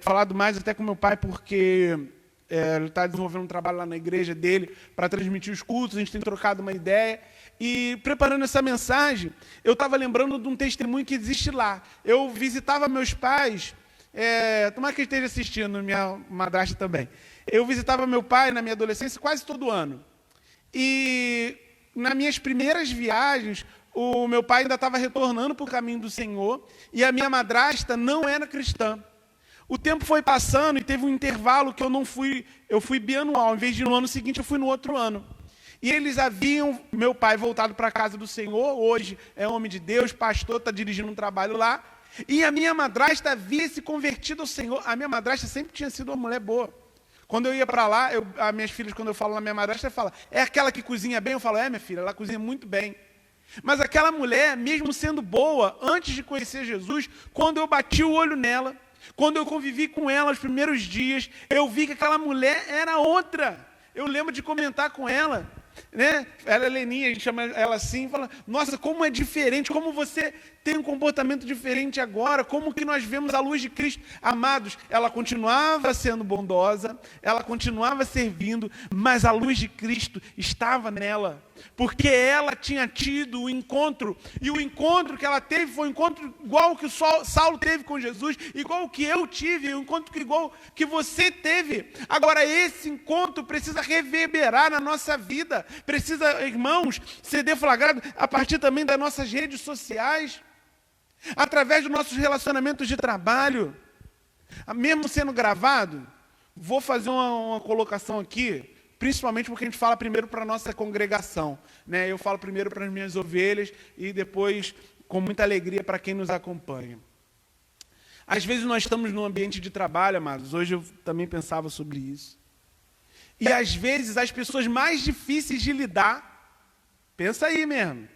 falado mais até com meu pai, porque ele está desenvolvendo um trabalho lá na igreja dele para transmitir os cultos, a gente tem trocado uma ideia, e preparando essa mensagem, eu estava lembrando de um testemunho que existe lá. Eu visitava meus pais... tomara que esteja assistindo, minha madrasta também. Eu visitava meu pai na minha adolescência quase todo ano. E nas minhas primeiras viagens, o meu pai ainda estava retornando para o caminho do Senhor e a minha madrasta não era cristã. O tempo foi passando e teve um intervalo que eu fui bianual. Em vez de ir no ano seguinte, eu fui no outro ano. E eles haviam, meu pai voltado para a casa do Senhor, hoje é homem de Deus, pastor, está dirigindo um trabalho lá. E a minha madrasta havia se convertido ao Senhor. A minha madrasta sempre tinha sido uma mulher boa. Quando eu ia para lá, as minhas filhas, quando eu falo na minha madrasta, falam, é aquela que cozinha bem? Eu falo, minha filha, ela cozinha muito bem. Mas aquela mulher, mesmo sendo boa, antes de conhecer Jesus, quando eu bati o olho nela, quando eu convivi com ela os primeiros dias, eu vi que aquela mulher era outra. Eu lembro de comentar com ela, né? Ela é Leninha, a gente chama ela assim, fala, nossa, como é diferente, como você tem um comportamento diferente agora, como que nós vemos a luz de Cristo. Amados, ela continuava sendo bondosa, ela continuava servindo, mas a luz de Cristo estava nela, porque ela tinha tido o encontro, e o encontro que ela teve foi um encontro igual que o Saulo teve com Jesus, igual que eu tive, um encontro igual que você teve. Agora, esse encontro precisa reverberar na nossa vida, precisa, irmãos, ser deflagrado a partir também das nossas redes sociais, através dos nossos relacionamentos de trabalho, mesmo sendo gravado. Vou fazer uma colocação aqui, principalmente porque a gente fala primeiro para a nossa congregação, né? Eu falo primeiro para as minhas ovelhas e depois, com muita alegria, para quem nos acompanha. Às vezes nós estamos num ambiente de trabalho, amados, hoje eu também pensava sobre isso, e às vezes as pessoas mais difíceis de lidar, pensa aí mesmo,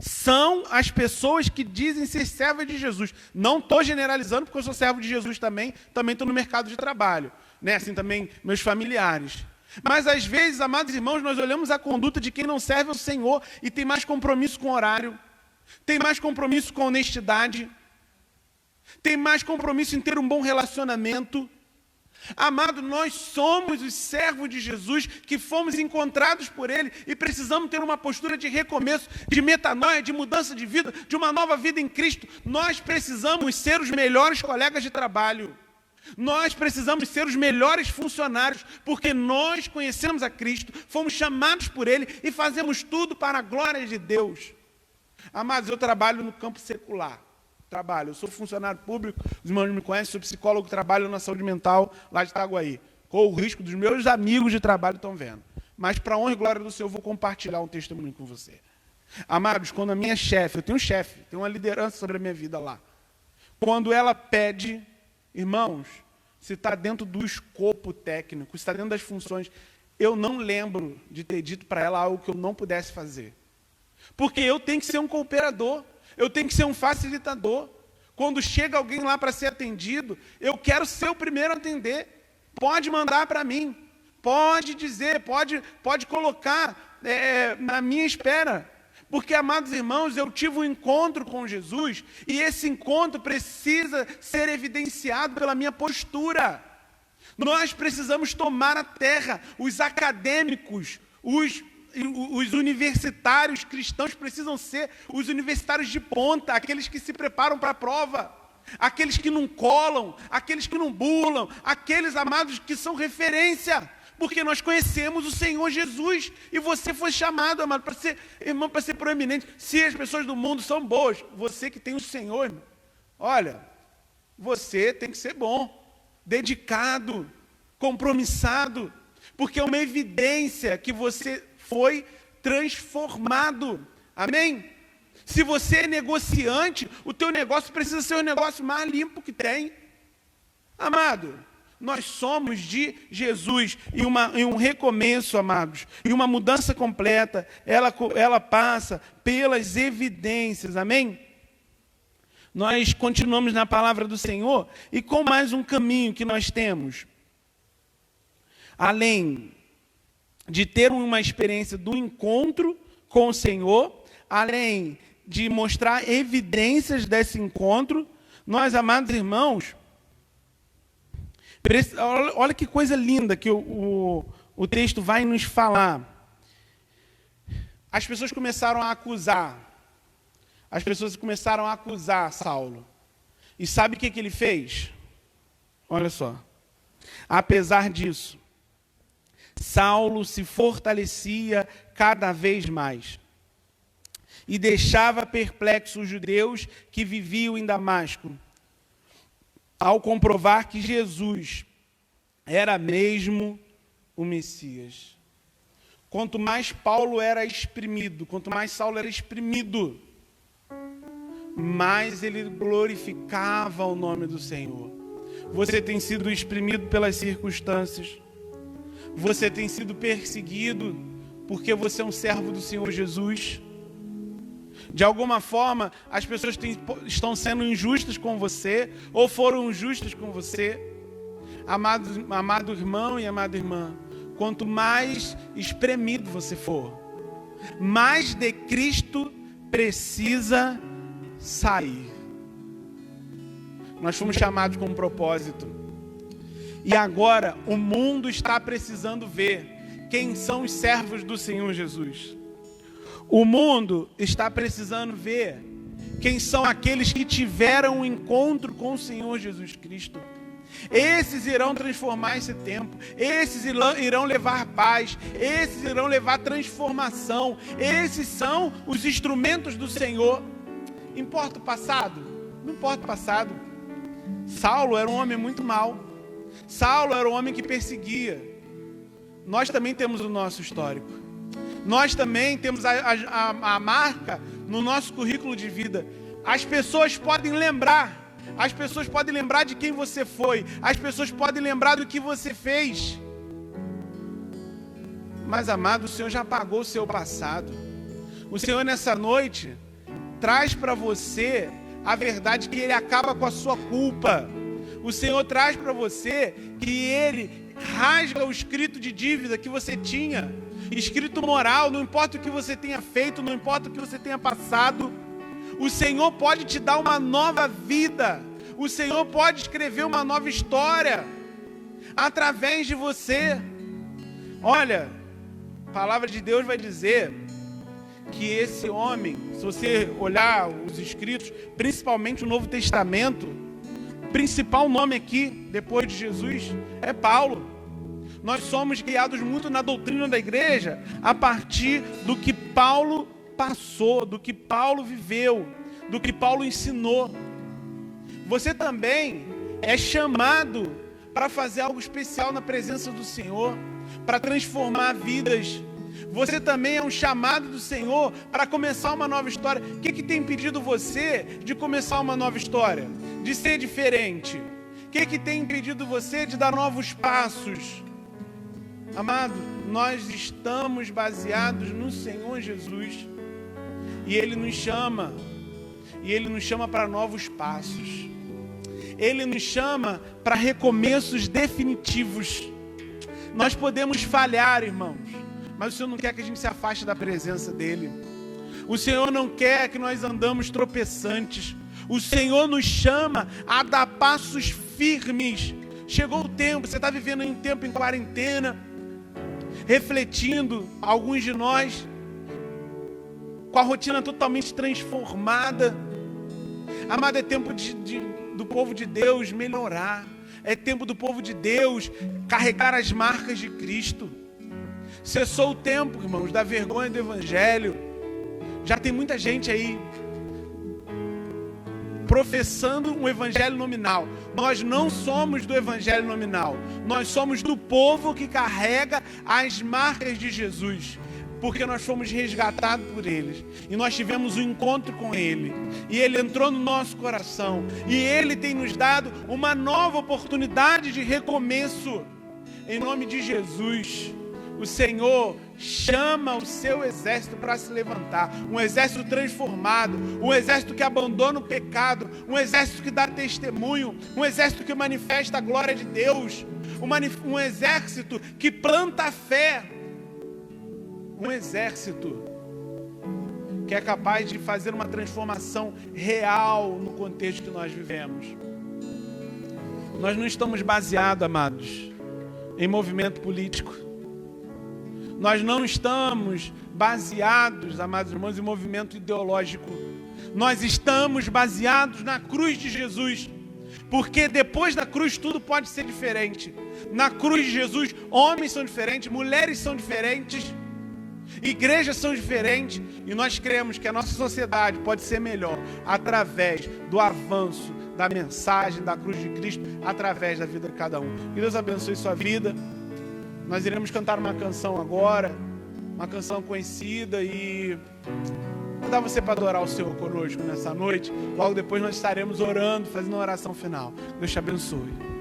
são as pessoas que dizem ser servas de Jesus. Não estou generalizando, porque eu sou servo de Jesus também estou no mercado de trabalho, né? Assim também meus familiares. Mas às vezes, amados irmãos, nós olhamos a conduta de quem não serve ao Senhor e tem mais compromisso com o horário, tem mais compromisso com a honestidade, tem mais compromisso em ter um bom relacionamento. Amado, nós somos os servos de Jesus que fomos encontrados por Ele e precisamos ter uma postura de recomeço, de metanoia, de mudança de vida, de uma nova vida em Cristo. Nós precisamos ser os melhores colegas de trabalho. Nós precisamos ser os melhores funcionários, porque nós conhecemos a Cristo, fomos chamados por Ele e fazemos tudo para a glória de Deus. Amados, eu trabalho no campo secular. Eu sou funcionário público, os irmãos me conhecem, sou psicólogo, trabalho na saúde mental lá de Itaguaí. Corro o risco dos meus amigos de trabalho estão vendo. Mas para a honra e glória do Senhor, eu vou compartilhar um testemunho com você. Amados, quando a minha chefe, eu tenho um chefe, tenho uma liderança sobre a minha vida lá. Quando ela pede, irmãos, se está dentro do escopo técnico, se está dentro das funções, eu não lembro de ter dito para ela algo que eu não pudesse fazer. Porque eu tenho que ser um cooperador. Eu tenho que ser um facilitador. Quando chega alguém lá para ser atendido, eu quero ser o primeiro a atender. Pode mandar para mim. Pode dizer, pode colocar na minha espera. Porque, amados irmãos, eu tive um encontro com Jesus e esse encontro precisa ser evidenciado pela minha postura. Nós precisamos tomar a terra. Os acadêmicos, os universitários cristãos precisam ser os universitários de ponta, aqueles que se preparam para a prova, aqueles que não colam, aqueles que não burlam, aqueles, amados, que são referência, porque nós conhecemos o Senhor Jesus, e você foi chamado, amado, para ser, irmão, para ser proeminente. Se as pessoas do mundo são boas, você que tem o Senhor, irmão, olha, você tem que ser bom. dedicado, compromissado, porque é uma evidência que você foi transformado. Amém? Se você é negociante, o teu negócio precisa ser o negócio mais limpo que tem. Amado, nós somos de Jesus, e um recomeço, amados, e uma mudança completa, ela passa pelas evidências, amém? Nós continuamos na palavra do Senhor, e com mais um caminho que nós temos, além de ter uma experiência do encontro com o Senhor, além de mostrar evidências desse encontro, nós, amados irmãos, olha que coisa linda que o texto vai nos falar. As pessoas começaram a acusar. As pessoas começaram a acusar Saulo. E sabe o que ele fez? Olha só. Apesar disso, Saulo se fortalecia cada vez mais e deixava perplexos os judeus que viviam em Damasco, ao comprovar que Jesus era mesmo o Messias. Quanto mais Paulo era exprimido, quanto mais Saulo era exprimido, mais ele glorificava o nome do Senhor. Você tem sido exprimido pelas circunstâncias, você tem sido perseguido porque você é um servo do Senhor Jesus. De alguma forma, as pessoas estão sendo injustas com você, ou foram injustas com você. Amado irmão e amada irmã, quanto mais espremido você for, mais de Cristo precisa sair. Nós fomos chamados com um propósito. E agora, o mundo está precisando ver quem são os servos do Senhor Jesus. O mundo está precisando ver quem são aqueles que tiveram um encontro com o Senhor Jesus Cristo. Esses irão transformar esse tempo. Esses irão levar paz. Esses irão levar transformação. Esses são os instrumentos do Senhor. Importa o passado? Não importa o passado. Saulo era um homem muito mau. Saulo era um homem que perseguia. Nós também temos o nosso histórico. Nós também temos a marca no nosso currículo de vida. As pessoas podem lembrar. As pessoas podem lembrar de quem você foi. As pessoas podem lembrar do que você fez. Mas, amado, o Senhor já apagou o seu passado. O Senhor, nessa noite, traz para você a verdade que Ele acaba com a sua culpa. O Senhor traz para você que Ele rasga o escrito de dívida que você tinha. Escrito moral, não importa o que você tenha feito, não importa o que você tenha passado, o Senhor pode te dar uma nova vida, o Senhor pode escrever uma nova história, através de você. Olha, a palavra de Deus vai dizer que esse homem, se você olhar os escritos, principalmente o Novo Testamento, o principal nome aqui, depois de Jesus, é Paulo. Nós somos guiados muito na doutrina da igreja a partir do que Paulo passou, do que Paulo viveu, do que Paulo ensinou. Você também é chamado para fazer algo especial na presença do Senhor, para transformar vidas. Você também é um chamado do Senhor para começar uma nova história. O que tem impedido você de começar uma nova história? De ser diferente? O que tem impedido você de dar novos passos? Amado, nós estamos baseados no Senhor Jesus. E Ele nos chama. E Ele nos chama para novos passos. Ele nos chama para recomeços definitivos. Nós podemos falhar, irmãos, mas o Senhor não quer que a gente se afaste da presença dEle. O Senhor não quer que nós andamos tropeçantes. O Senhor nos chama a dar passos firmes. Chegou o tempo, você está vivendo em tempo em quarentena, refletindo, alguns de nós, com a rotina totalmente transformada. Amado, é tempo do povo de Deus melhorar. É tempo do povo de Deus carregar as marcas de Cristo. Cessou o tempo, irmãos, da vergonha do Evangelho. Já tem muita gente aí professando um evangelho nominal. Nós não somos do evangelho nominal. Nós somos do povo que carrega as marcas de Jesus. Porque nós fomos resgatados por eles. E nós tivemos um encontro com Ele. E Ele entrou no nosso coração. E Ele tem nos dado uma nova oportunidade de recomeço. Em nome de Jesus, o Senhor chama o seu exército para se levantar. Um exército transformado. Um exército que abandona o pecado. Um exército que dá testemunho. Um exército que manifesta a glória de Deus. Um exército que planta a fé. Um exército que é capaz de fazer uma transformação real no contexto que nós vivemos. Nós não estamos baseados, amados, em movimento político. Nós não estamos baseados, amados irmãos, em movimento ideológico. Nós estamos baseados na cruz de Jesus. Porque depois da cruz tudo pode ser diferente. Na cruz de Jesus, homens são diferentes, mulheres são diferentes. Igrejas são diferentes e nós cremos que a nossa sociedade pode ser melhor através do avanço da mensagem da cruz de Cristo, através da vida de cada um. Que Deus abençoe sua vida. Nós iremos cantar uma canção agora, uma canção conhecida, e convidar você para adorar o Senhor conosco nessa noite. Logo depois nós estaremos orando, fazendo uma oração final. Deus te abençoe.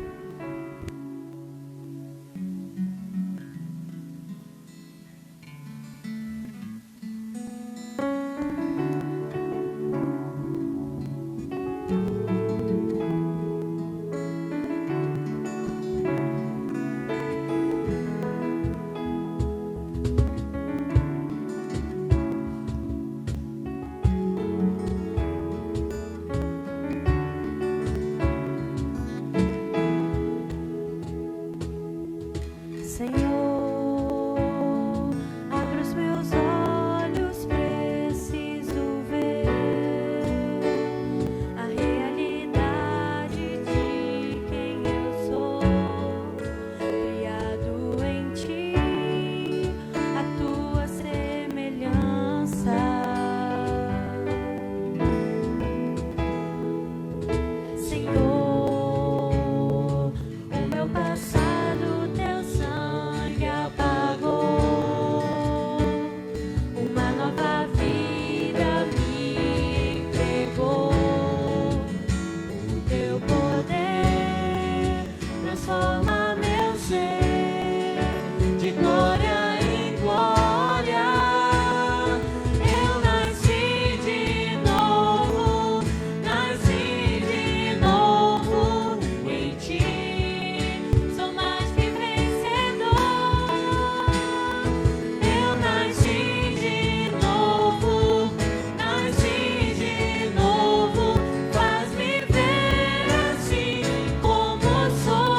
Como sou.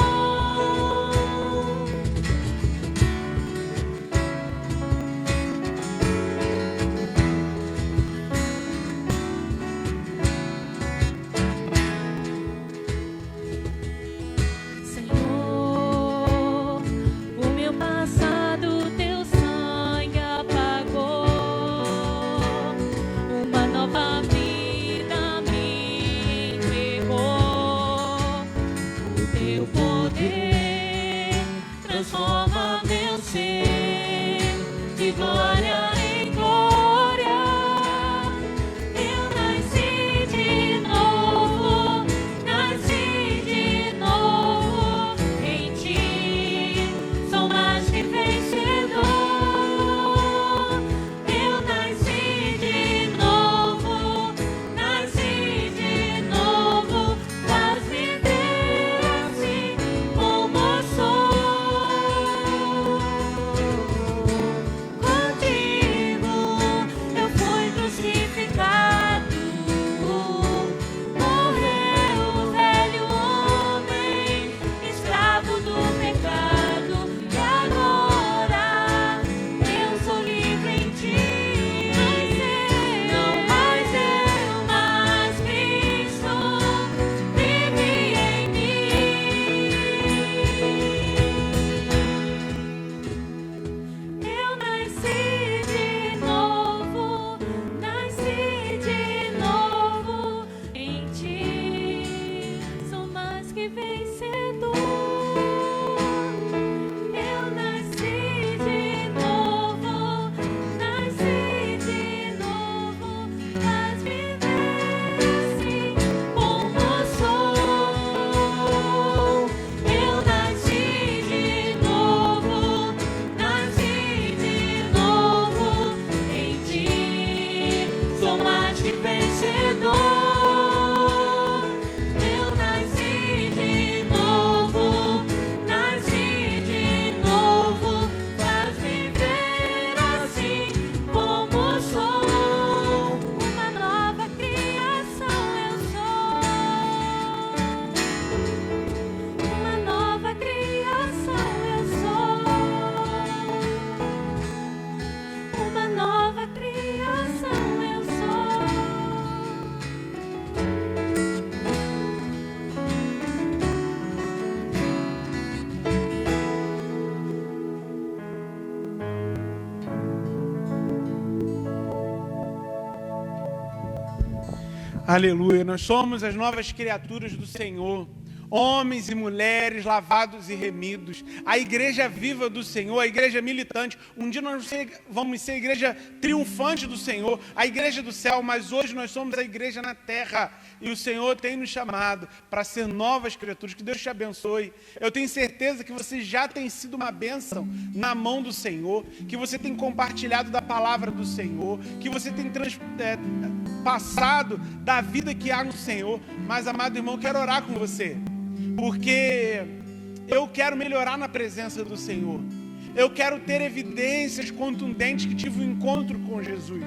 Aleluia, nós somos as novas criaturas do Senhor, homens e mulheres lavados e remidos, a igreja viva do Senhor, a igreja militante. Um dia nós vamos ser a igreja triunfante do Senhor, a igreja do céu, mas hoje nós somos a igreja na terra, e o Senhor tem nos chamado para ser novas criaturas. Que Deus te abençoe. Eu tenho certeza que você já tem sido uma bênção na mão do Senhor, que você tem compartilhado da palavra do Senhor, que você tem passado da vida que há no Senhor. Mas, amado irmão, quero orar com você, porque eu quero melhorar na presença do Senhor. Eu quero ter evidências contundentes que tive um encontro com Jesus.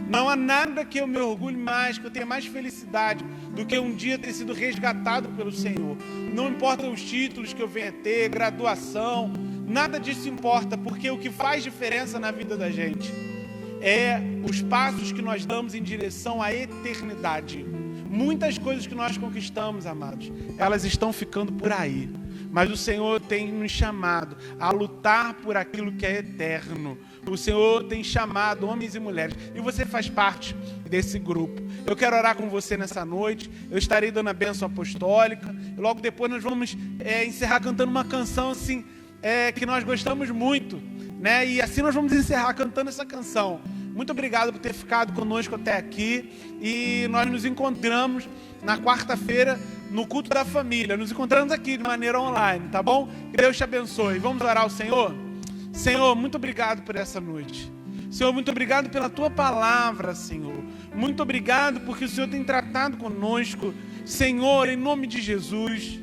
Não há nada que eu me orgulhe mais, que eu tenha mais felicidade do que um dia ter sido resgatado pelo Senhor. Não importa os títulos que eu venha ter, graduação, nada disso importa, porque o que faz diferença na vida da gente é os passos que nós damos em direção à eternidade. Muitas coisas que nós conquistamos, amados, elas estão ficando por aí. Mas o Senhor tem nos chamado a lutar por aquilo que é eterno. O Senhor tem chamado homens e mulheres, e você faz parte desse grupo. Eu quero orar com você nessa noite. Eu estarei dando a bênção apostólica, e logo depois nós vamos encerrar cantando uma canção assim, que nós gostamos muito, né? E assim nós vamos encerrar cantando essa canção. Muito obrigado por ter ficado conosco até aqui, e nós nos encontramos na quarta-feira no culto da família. Nos encontramos aqui de maneira online, tá bom? Que Deus te abençoe. Vamos orar ao Senhor? Senhor, muito obrigado por essa noite. Senhor, muito obrigado pela tua palavra, Senhor. Muito obrigado porque o Senhor tem tratado conosco. Senhor, em nome de Jesus,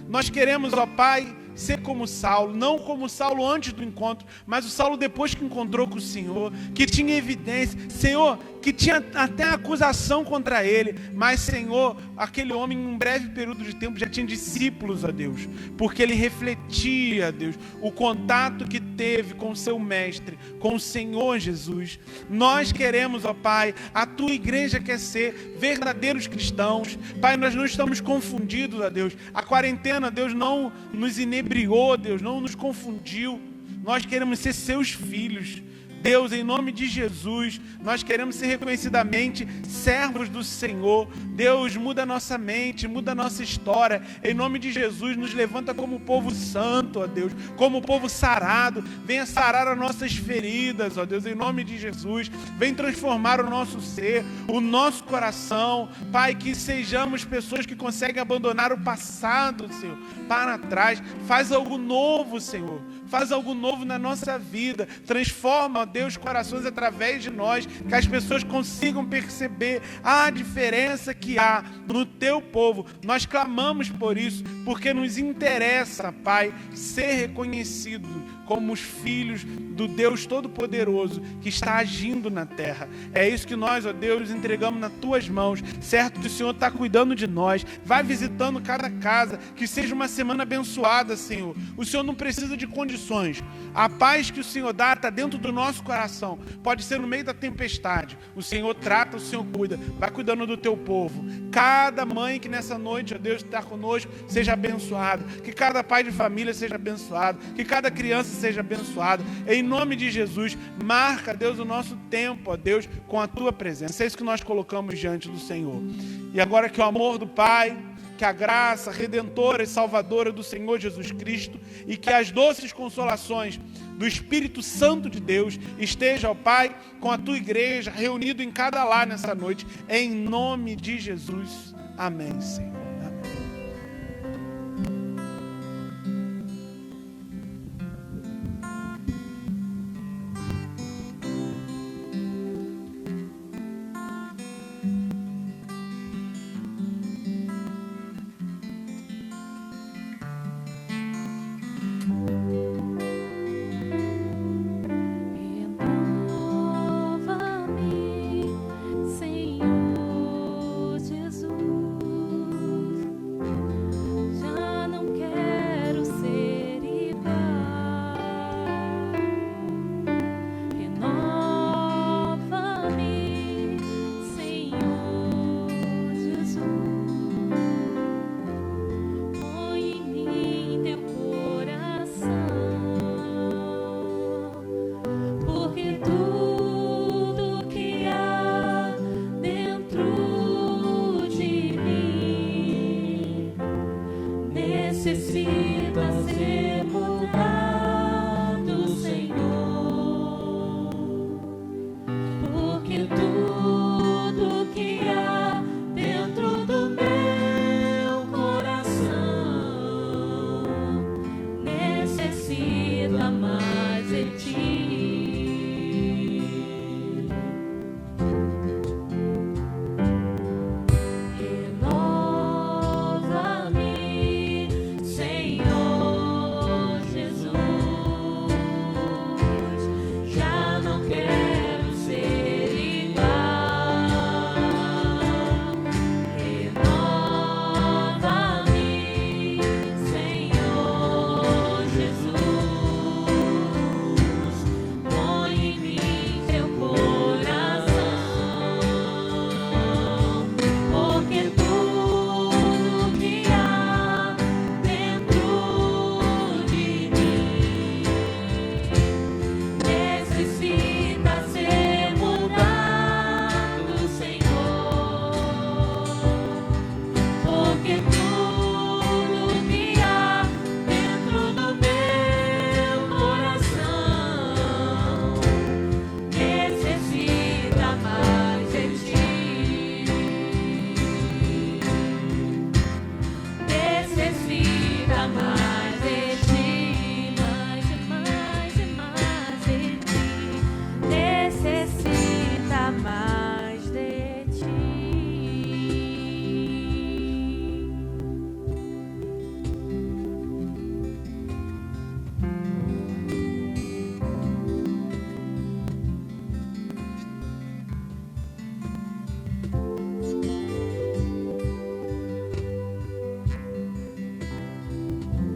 nós queremos, ó Pai, ser como Saulo, não como Saulo antes do encontro, mas o Saulo depois que encontrou com o Senhor, que tinha evidência, Senhor, que tinha até acusação contra ele, mas, Senhor, aquele homem em um breve período de tempo já tinha discípulos, ó Deus, porque ele refletia, Deus, o contato que teve com o seu mestre, com o Senhor Jesus. Nós queremos, ó Pai, a tua igreja quer ser verdadeiros cristãos. Pai, nós não estamos confundidos, ó Deus. A quarentena, Deus, não nos inebriou, Deus, não nos confundiu. Nós queremos ser seus filhos. Deus, em nome de Jesus, nós queremos ser reconhecidamente servos do Senhor. Deus, muda a nossa mente, muda a nossa história. Em nome de Jesus, nos levanta como povo santo, ó Deus, como povo sarado. Venha sarar as nossas feridas, ó Deus, em nome de Jesus. Vem transformar o nosso ser, o nosso coração. Pai, que sejamos pessoas que conseguem abandonar o passado, Senhor, para trás. Faz algo novo, Senhor. Faz algo novo na nossa vida. Transforma, ó Deus, corações através de nós, que as pessoas consigam perceber a diferença que há no teu povo. Nós clamamos por isso, porque nos interessa, Pai, ser reconhecido como os filhos do Deus Todo-Poderoso que está agindo na terra. É isso que nós, ó Deus, entregamos nas tuas mãos, certo que o Senhor está cuidando de nós. Vai visitando cada casa, que seja uma semana abençoada, Senhor. O Senhor não precisa de condições. A paz que o Senhor dá está dentro do nosso coração. Pode ser no meio da tempestade. O Senhor trata, o Senhor cuida. Vai cuidando do teu povo. Cada mãe que nessa noite, ó Deus, está conosco, seja abençoado. Que cada pai de família seja abençoado. Que cada criança seja abençoado. Em nome de Jesus, marca, Deus, o nosso tempo, ó Deus, com a tua presença. É isso que nós colocamos diante do Senhor. E agora que o amor do Pai, que a graça redentora e salvadora do Senhor Jesus Cristo e que as doces consolações do Espírito Santo de Deus esteja, ó Pai, com a tua igreja, reunido em cada lar nessa noite, em nome de Jesus. Amém, Senhor.